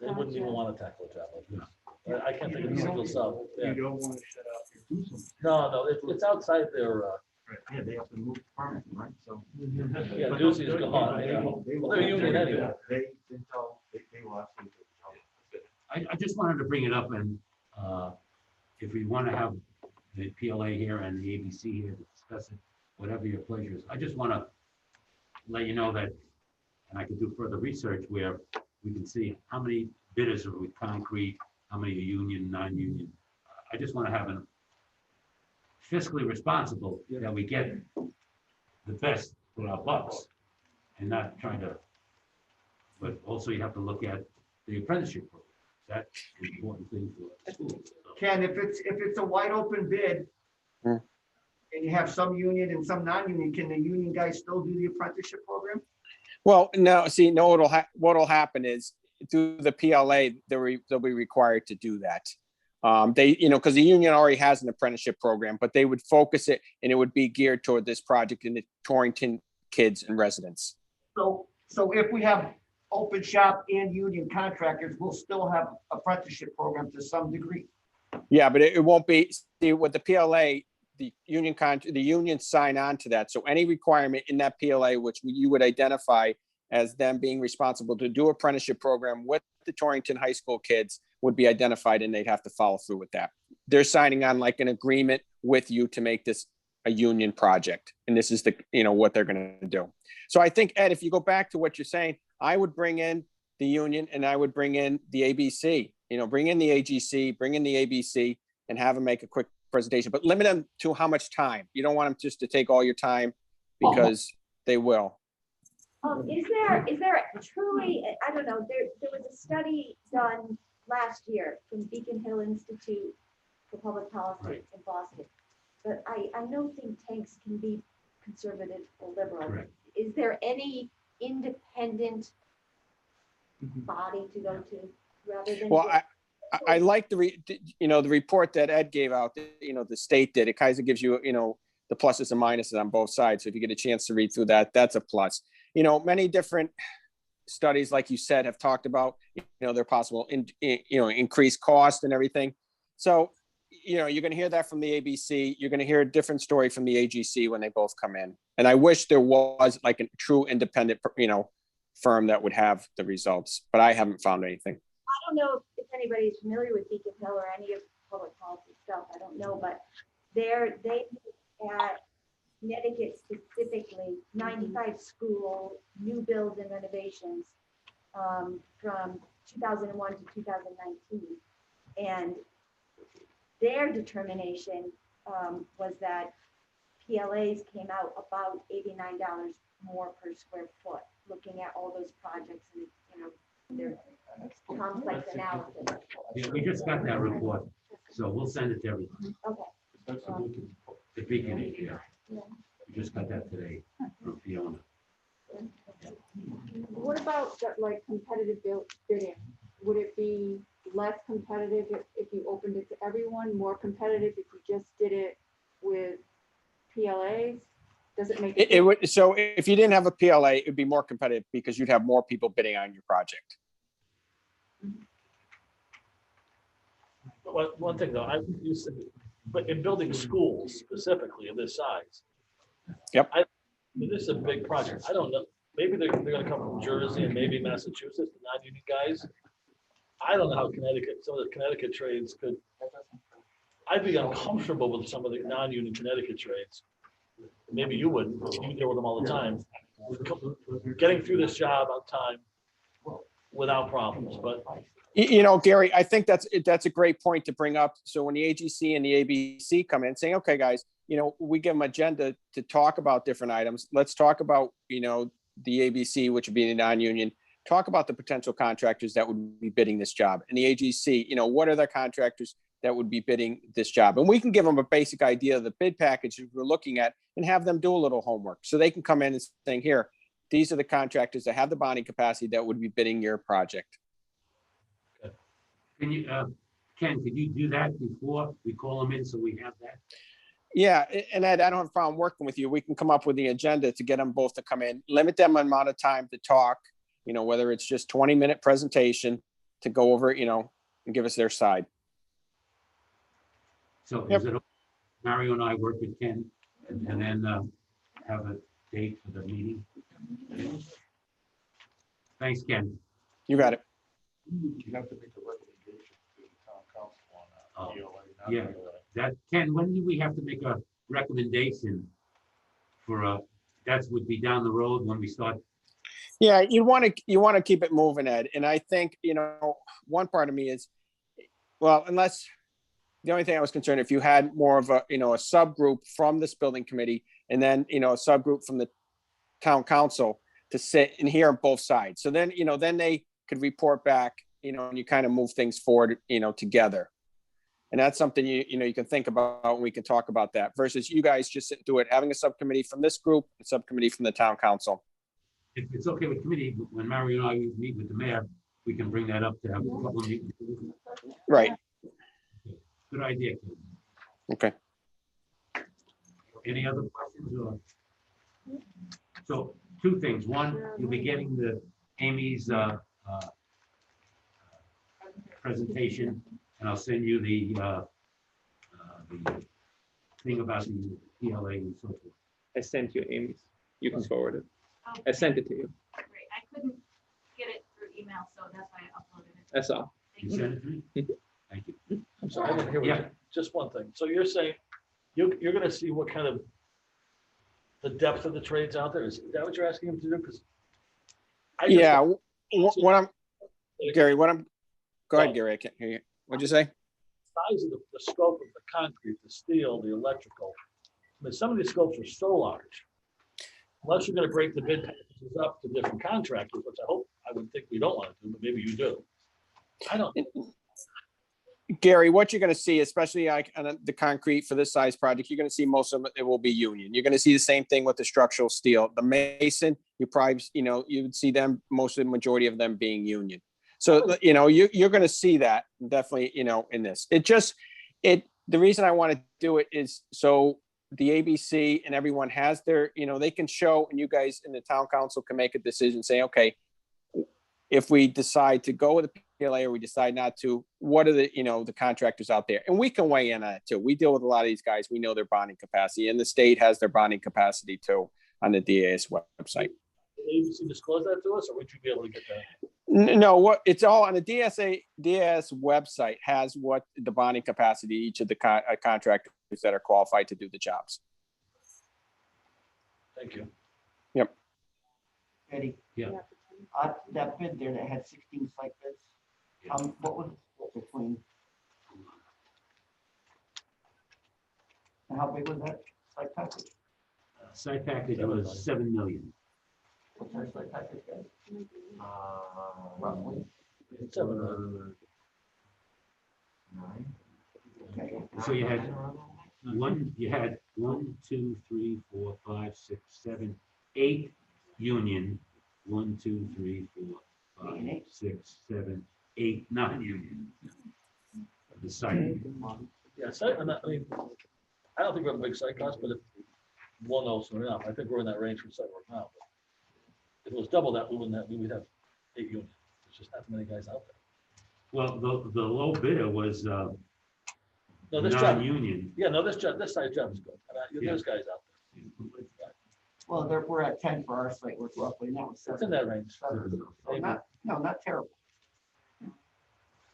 They wouldn't even want to tackle a job like this. I can't think of a single sub. Yeah. You don't want to shut out your Doosan. No, it's outside their, Yeah, they have to move permit, right? So. Yeah, Doosan's gone, yeah. Well, they're union anyway. They will absolutely. I just wanted to bring it up, and if we want to have the PLA here and the ABC here to discuss it, whatever your pleasure is, I just want to let you know that, and I can do further research where we can see how many bidders are with concrete, how many are union, non-union. I just want to have a fiscally responsible that we get the best for our bucks and not trying to, but also you have to look at the apprenticeship program. That's an important thing for schools. Ken, if it's a wide open bid and you have some union and some non-union, can the union guys still do the apprenticeship program? Well, no, see, no, what'll happen is through the PLA, they'll be required to do that. They, you know, because the union already has an apprenticeship program, but they would focus it and it would be geared toward this project in the Torrington kids and residents. So if we have open shop and union contractors, we'll still have apprenticeship program to some degree. Yeah, but it won't be, see, with the PLA, the union sign on to that. So any requirement in that PLA, which you would identify as them being responsible to do apprenticeship program with the Torrington High School kids would be identified, and they'd have to follow through with that. They're signing on like an agreement with you to make this a union project. And this is the, what they're going to do. So I think, Ed, if you go back to what you're saying, I would bring in the union and I would bring in the ABC, bring in the AGC, bring in the ABC and have them make a quick presentation, but limit them to how much time. You don't want them just to take all your time because they will. Is there truly, I don't know, there was a study done last year from Beacon Hill Institute for Public Policy in Boston. But I know think tanks can be conservative or liberal. Correct. Is there any independent body to go to rather than? Well, I like the report that Ed gave out, the state did. It kind of gives you, the pluses and minuses on both sides. So if you get a chance to read through that, that's a plus. Many different studies, like you said, have talked about, their possible, increased cost and everything. So, you're going to hear that from the ABC. You're going to hear a different story from the AGC when they both come in. And I wish there was like a true independent, firm that would have the results, but I haven't found anything. I don't know if anybody's familiar with Beacon Hill or any of public policy stuff. I don't know, but they at Connecticut specifically, 95 school new builds and renovations from 2001 to 2019. And their determination was that PLAs came out about $89 more per square foot, looking at all those projects and, their complex analysis. Yeah, we just got that report, so we'll send it to everyone. Okay. The Beacon, yeah. We just got that today from Fiona. What about like competitive bidding? Would it be less competitive if you opened it to everyone, more competitive if you just did it with PLAs? Does it make it would? So if you didn't have a PLA, it would be more competitive because you'd have more people bidding on your project. But one thing though, but in building schools specifically of this size. Yep. This is a big project. I don't know. Maybe they're going to come from Jersey and maybe Massachusetts, the non-union guys. I don't know how some of the Connecticut trades could. I'd be uncomfortable with some of the non-union Connecticut trades. Maybe you wouldn't. You deal with them all the time. Getting through this job on time without problems, but. Gary, I think that's a great point to bring up. So when the AGC and the ABC come in saying, okay, guys, we give them agenda to talk about different items. Let's talk about, the ABC, which would be the non-union, talk about the potential contractors that would be bidding this job. And the AGC, what are the contractors that would be bidding this job? And we can give them a basic idea of the bid package we're looking at and have them do a little homework. So they can come in and say, here, these are the contractors that have the bonding capacity that would be bidding your project. Can you, Ken, could you do that before we call them in so we have that? Yeah, and Ed, I don't have a problem working with you. We can come up with the agenda to get them both to come in, limit them amount of time to talk, whether it's just 20-minute presentation to go over, and give us their side. So is it, Mario and I work with Ken and then have a date for the meeting? Thanks, Ken. You got it. You have to make a recommendation to the town council on that. PLA, Yeah, that, Ken, when do we have to make a recommendation for that would be down the road when we start? Yeah, you want to keep it moving, Ed. And I think, one part of me is, well, unless the only thing I was concerned if you had more of a, a subgroup from this building committee and then, a subgroup from the town council to sit and hear both sides. So then, then they could report back, and you kind of move things forward, together. And that's something you can think about, and we can talk about that versus you guys just sit and do it, having a subcommittee from this group, a subcommittee from the town council. If it's okay with committee, when Mario and I meet with the mayor, we can bring that up to have a couple of meetings. Right. Good idea, Ken. Okay. Any other questions or? So two things. One, you'll be getting Amy's presentation, and I'll send you the thing about the PLA and so forth. I sent you Amy's. You can forward it. Oh, I sent it to you. great. I couldn't get it through email, so that's why I uploaded it. That's all. You sent it to me? Thank you. I'm sorry, I didn't hear what Yeah. you, just one thing. So you're saying, you're gonna see what kind of, the depth of the trades out there, is that what you're asking them to do? Because Yeah, what I'm, Gary, go ahead, Gary, I can't hear you. What'd you say? Size of the scope of the concrete, the steel, the electrical. I mean, some of these scopes are so large. Unless you're gonna break the bid packages up to different contractors, which I would think we don't want to do, but maybe you do. I don't. Gary, what you're gonna see, especially like on the concrete for this size project, you're gonna see most of it will be union. You're gonna see the same thing with the structural steel. The mason, you probably, you would see them, most of the majority of them being union. So, you're gonna see that definitely, in this. The reason I want to do it is so the ABC and everyone has their, they can show, and you guys in the town council can make a decision, say, okay, if we decide to go with the PLA or we decide not to, what are the contractors out there? And we can weigh in on it too. We deal with a lot of these guys. We know their bonding capacity, and the state has their bonding capacity too on the DAS website. Did the ABC disclose that to us, or would you be able to get that? No, it's all on the DAS website has what the bonding capacity, each of the contractors that are qualified to do the jobs. Thank you. Yep. Eddie? Yeah. That bid there that had 16 site bids, what was it between? And how big was that site package? Site package was 7 million. What's our site package, guys? Roughly. Okay. So you had one, two, three, 4, 5, 6, 7, 8 union. 1, 2, 3, 4, 5, 6, 7, 8, 9 union. The site. Yeah, site, I mean, I don't think we're a big site cost, but if one knows soon enough, I think we're in that range for site work now. But if it was double that, we would have 8 unions. There's just not many guys out there. Well, the low bidder was No, this job, non-union. yeah, no, this size job is good. There's guys out there. Well, we're at 10 for our site work roughly, and that was It's in that range. So not terrible.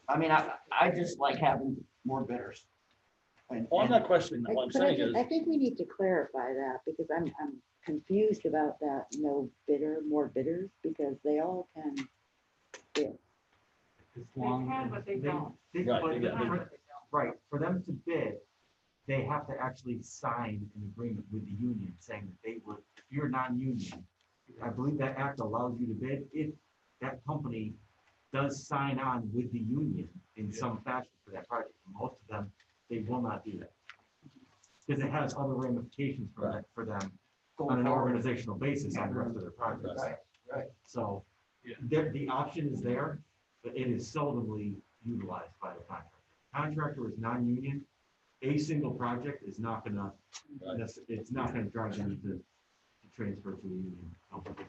I mean, I just like having more bidders. Oh, I'm not questioning that. What I'm saying is, I think we need to clarify that because I'm confused about that, more bidders, because they all can bid. As long They can, as but they don't. Right, for them to bid, they have to actually sign an agreement with the union saying that they would, if you're non-union, I believe that act allows you to bid if that company does sign on with the union in some fashion for that project. Most of them, they will not do that. Because it has other ramifications for them on an organizational basis on the rest of their projects. Right. So the option is there, but it is seldomly utilized by the contractor. Contractor is non-union. A single project is not gonna, it's not gonna drive them to transfer to a union company.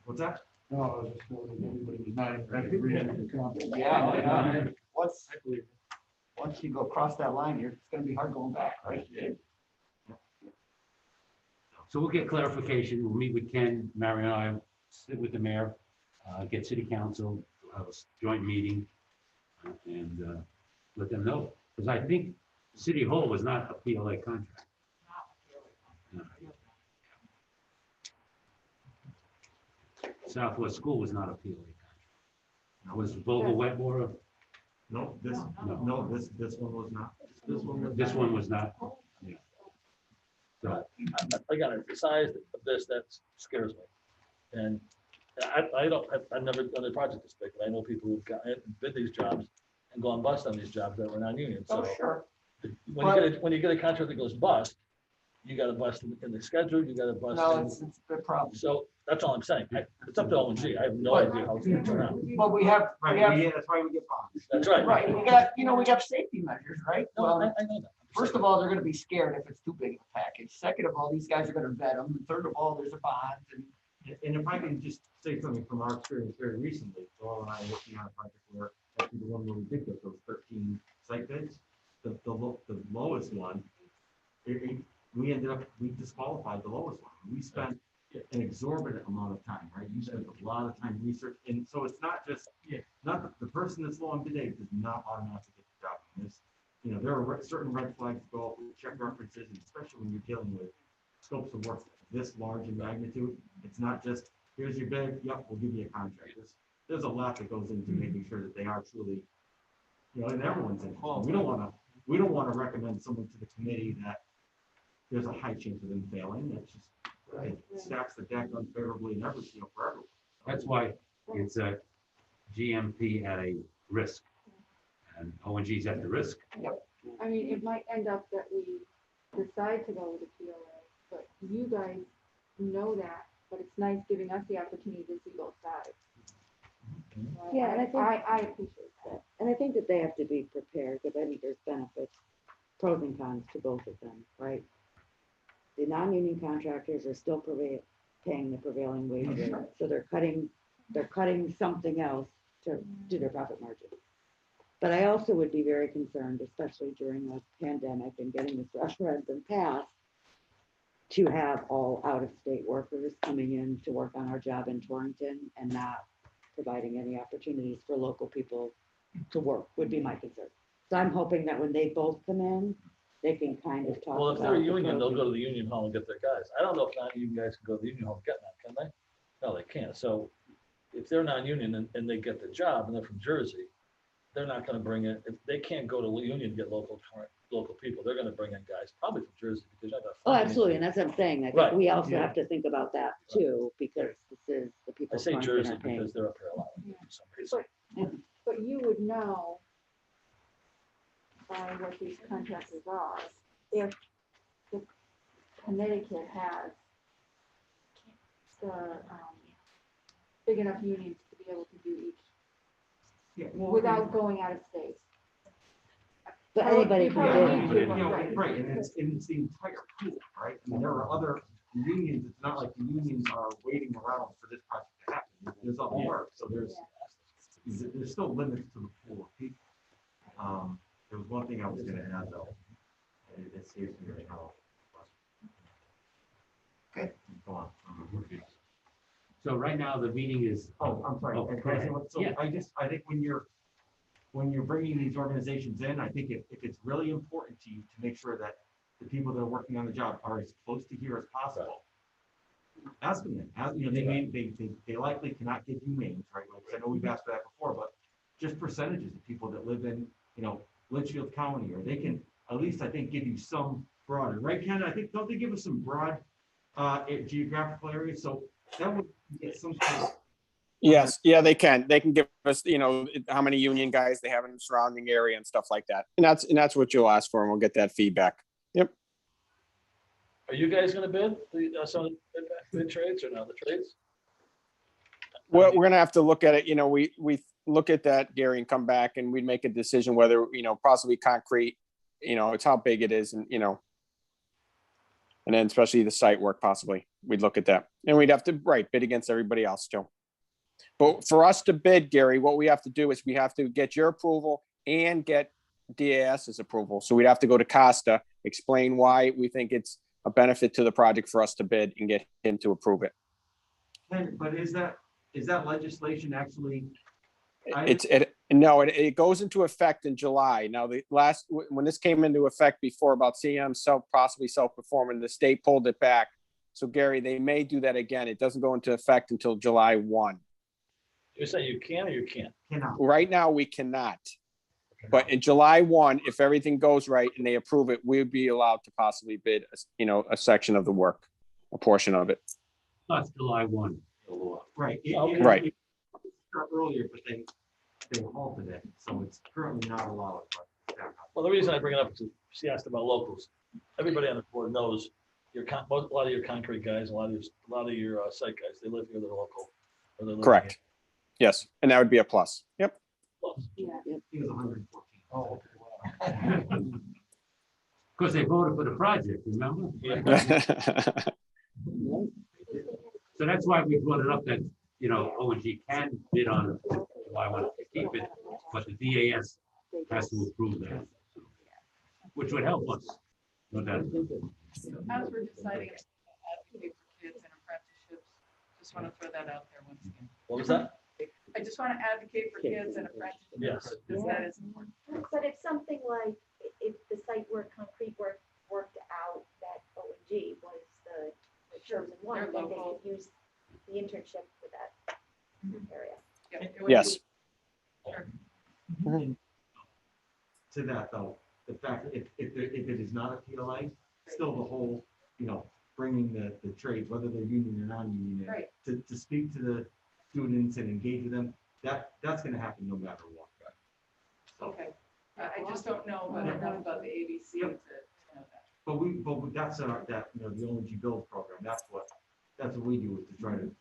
What's that? No, I was just wondering if anybody was not. Yeah. Once you go across that line, it's gonna be hard going back, right? So we'll get clarification. We'll meet with Ken, Mary and I, sit with the mayor, get city council, have a joint meeting, and let them know. Because I think City Hall was not a PLA contract. No. Southwest School was not a PLA contract. Was Vogel Wetmore? No, this one was not. This one was not. Yeah. So, again, the size of this, that scares me. And I've never done a project this big, but I know people who've bid these jobs and gone bust on these jobs that were non-union. So sure. When you get a contract that goes bust, you got to bust in the schedule, you got to bust. No, it's a good problem. So that's all I'm saying. It's up to O&G. I have no idea how it's going to turn out. But we have, that's why we get bonds. That's right. Right, we got safety measures, right? No, Well, I know that. first of all, they're gonna be scared if it's too big of a package. Second of all, these guys are gonna vet them. And third of all, there's a bond. And if I can just say something from our experience very recently, Joel and I are working on a project where, actually the one where we did get those 13 site bids, the lowest one, we disqualified the lowest one. We spent an exorbitant amount of time, right? You spent a lot of time research, and so it's not just, the person that's low on bid aid does not automatically get the job. And this, there are certain red flags to go up, check references, and especially when you're dealing with scopes of work this large in magnitude. It's not just, here's your bid, yep, we'll give you a contract. There's a lot that goes into making sure that they are truly, and everyone's involved. We don't want to recommend someone to the committee that there's a high chance of them failing. That's just, it stacks the deck unfavorably and every, for everyone. That's why it's a GMP at a risk. And ONG's at the risk. I mean, it might end up that we decide to go with the PLA, but you guys know that, but it's nice giving us the opportunity to see both sides. Yeah, and I think, I appreciate that. and I think that they have to be prepared, because I think there's benefits, pros and cons to both of them, right? The non-union contractors are still paying the prevailing wage rate, so they're cutting something else to do their profit margin. But I also would be very concerned, especially during the pandemic and getting this referendum passed, to have all out-of-state workers coming in to work on our job in Torrington and not providing any opportunities for local people to work would be my concern. So I'm hoping that when they both come in, they can kind of talk. Well, if they're a about the union, they'll pros go to the union hall and get their guys. I don't know if non-union guys can go to the union hall and get them, can they? No, they can't. So if they're non-union and they get the job and they're from Jersey, they're not gonna bring in, if they can't go to union and get local people, they're gonna bring in guys probably from Jersey because they're not Oh, gonna. absolutely, and that's what I'm saying. I think Right. we also have to think about that too, because this is the I people. say Torrington Jersey are paying. because they're up here a lot for some reason. But you would know by what these contractors are, if the Connecticut has the big enough unions to be able to do each, without going out of state. But anybody You can probably do need it. to, Right, and it's the entire pool, right? I mean, there are other unions, it's not like the unions are waiting around for this project to happen. There's other work, so there's still limits to the pool of people. There was one thing I was gonna add though. It escapes me right now. Okay. Go on. So right now, the meeting is. Oh, I'm sorry. Oh, And go ahead. so Yeah. I think when you're bringing these organizations in, I think if it's really important to you to make sure that the people that are working on the job are as close to here as possible. Ask them that. They likely cannot give you names, right? Like, I know we've asked for that before, but just percentages of people that live in, Litchfield County, or they can at least, I think, give you some broader, right, Ken? I think, don't they give us some broad geographical areas? So that would get some kind of. Yes, yeah, they can. They can give us, how many union guys they have in the surrounding area and stuff like that. And that's what you'll ask for, and we'll get that feedback. Yep. Are you guys gonna bid some of the bid trades or not the trades? Well, we're gonna have to look at it. We look at that, Gary, and come back, and we'd make a decision whether, possibly concrete, it's how big it is, and and then especially the site work, possibly, we'd look at that. And we'd have to, bid against everybody else too. But for us to bid, Gary, what we have to do is we have to get your approval and get DAS's approval. So we'd have to go to Costa, explain why we think it's a benefit to the project for us to bid, and get him to approve it. But is that legislation actually? It goes into effect in July. Now, when this came into effect before about CM possibly self-performing, the state pulled it back. So Gary, they may do that again. It doesn't go into effect until July 1. You're saying you can or you can't? Right now, we cannot. But in July 1, if everything goes right and they approve it, we would be allowed to possibly bid, a section of the work, a portion of it. That's July 1. Right. Right. It started earlier, but they halted it, so it's currently not allowed. Well, the reason I bring it up is she asked about locals. Everybody on the board knows a lot of your concrete guys, a lot of your site guys. They live here. They're local. Or they live Correct. Yes, and that would be a plus. Yep. He was 114. Oh, because they voted for the project, remember? So that's why we brought it up that, ONG can bid on it. Why I wanted to keep it, but the DAS has to approve that. which would help us. No doubt. As we're deciding to advocate for kids and apprenticeships, just want to throw that out there once again. What was that? I just want to advocate for kids and apprenticeships. Yes. Because that is important. But if something like, if the site work, concrete work worked out, that ONG was the chosen one, They're then they local. could use the internship for that area. Yeah, it would Yes. be- Sure. To that though, the fact that if it is not a PLA, still the whole, bringing the trades, whether they're union or non-union, Right. to speak to the students and engage with them, that's gonna happen no matter what. Okay. I just don't know enough about the ABC to know that. But that's the ONG Build program, that's what we do, is to try to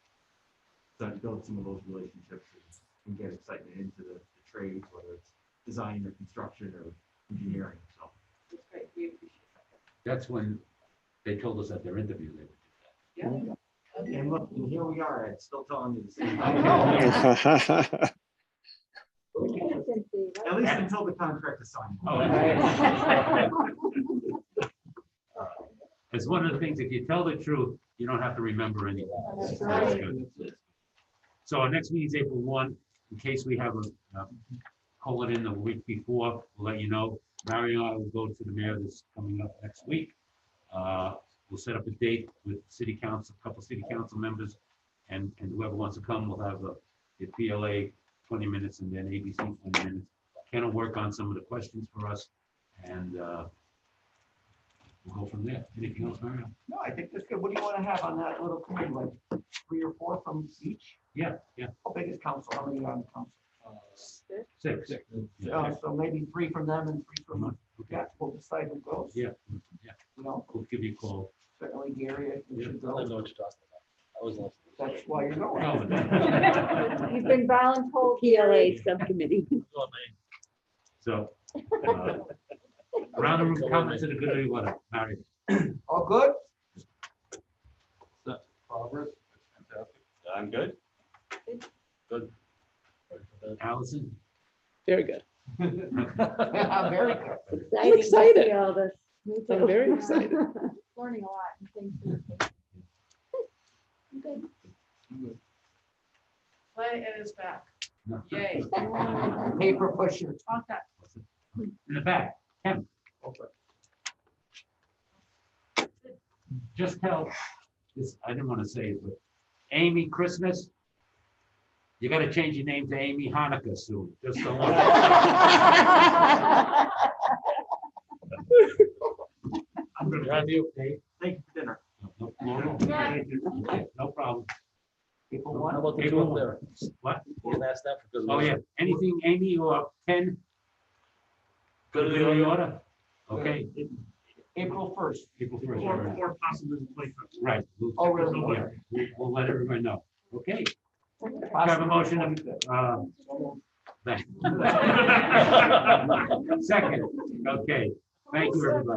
build some of those relationships and get excitement into the trades, whether it's design or construction or engineering, so. It's great. We appreciate that. That's when they told us at their interview they would do that. Yeah. And look, and here we are, Ed, still telling you the same. At least until the contract is signed. It's one of the things, if you tell the truth, you don't have to remember anything. That's That's right. good. So our next meeting is April 1. In case we have call it in the week before, we'll let you know. Mary and I will go to the mayor this coming up next week. We'll set up a date with city council, a couple city council members, and whoever wants to come, we'll have the PLA 20 minutes and then ABC 20 minutes. Ken will work on some of the questions for us, and we'll go from there. Anything else, Mario? No, I think that's good. What do you want to have on that little committee, like 3 or 4 from each? Yeah. How big is council? How many on council? 6. So maybe 3 from them and 3 from, yeah, we'll decide who goes. Yeah. We'll give you a call. Certainly Gary, I think I should don't know go. what you're talking about. I was listening. That's why you're going. You've been voluntold. PLA subcommittee. So, round the room comments in a good way, what, Mary? All good? Progress, fantastic. I'm good. Good. Allison? Very good. Yeah, very good. Exciting to excited. see all this. I'm very excited. Learning a lot, and thanks for your patience. I'm good. Play it is back. Yay. Paper pusher. Want that. In the back, Kim. Just tell, this, I didn't want to say it, but Amy Christmas, you gotta change your name to Amy Hanukkah soon, just so. I'm gonna have you, Dave. Thank you for dinner. No problem. April How 1. about the two April up 1. there? What? You can ask that for good. Oh, yeah, anything, Amy or Ken? Good of the Good of the order. order? Okay, April 1st. April 1st. all right. Or possibly the 21st. Right. Oh, really? Yeah, we'll let everyone know. Okay. Possibly Have a motion of, thank- Second, okay. Thank you, everybody.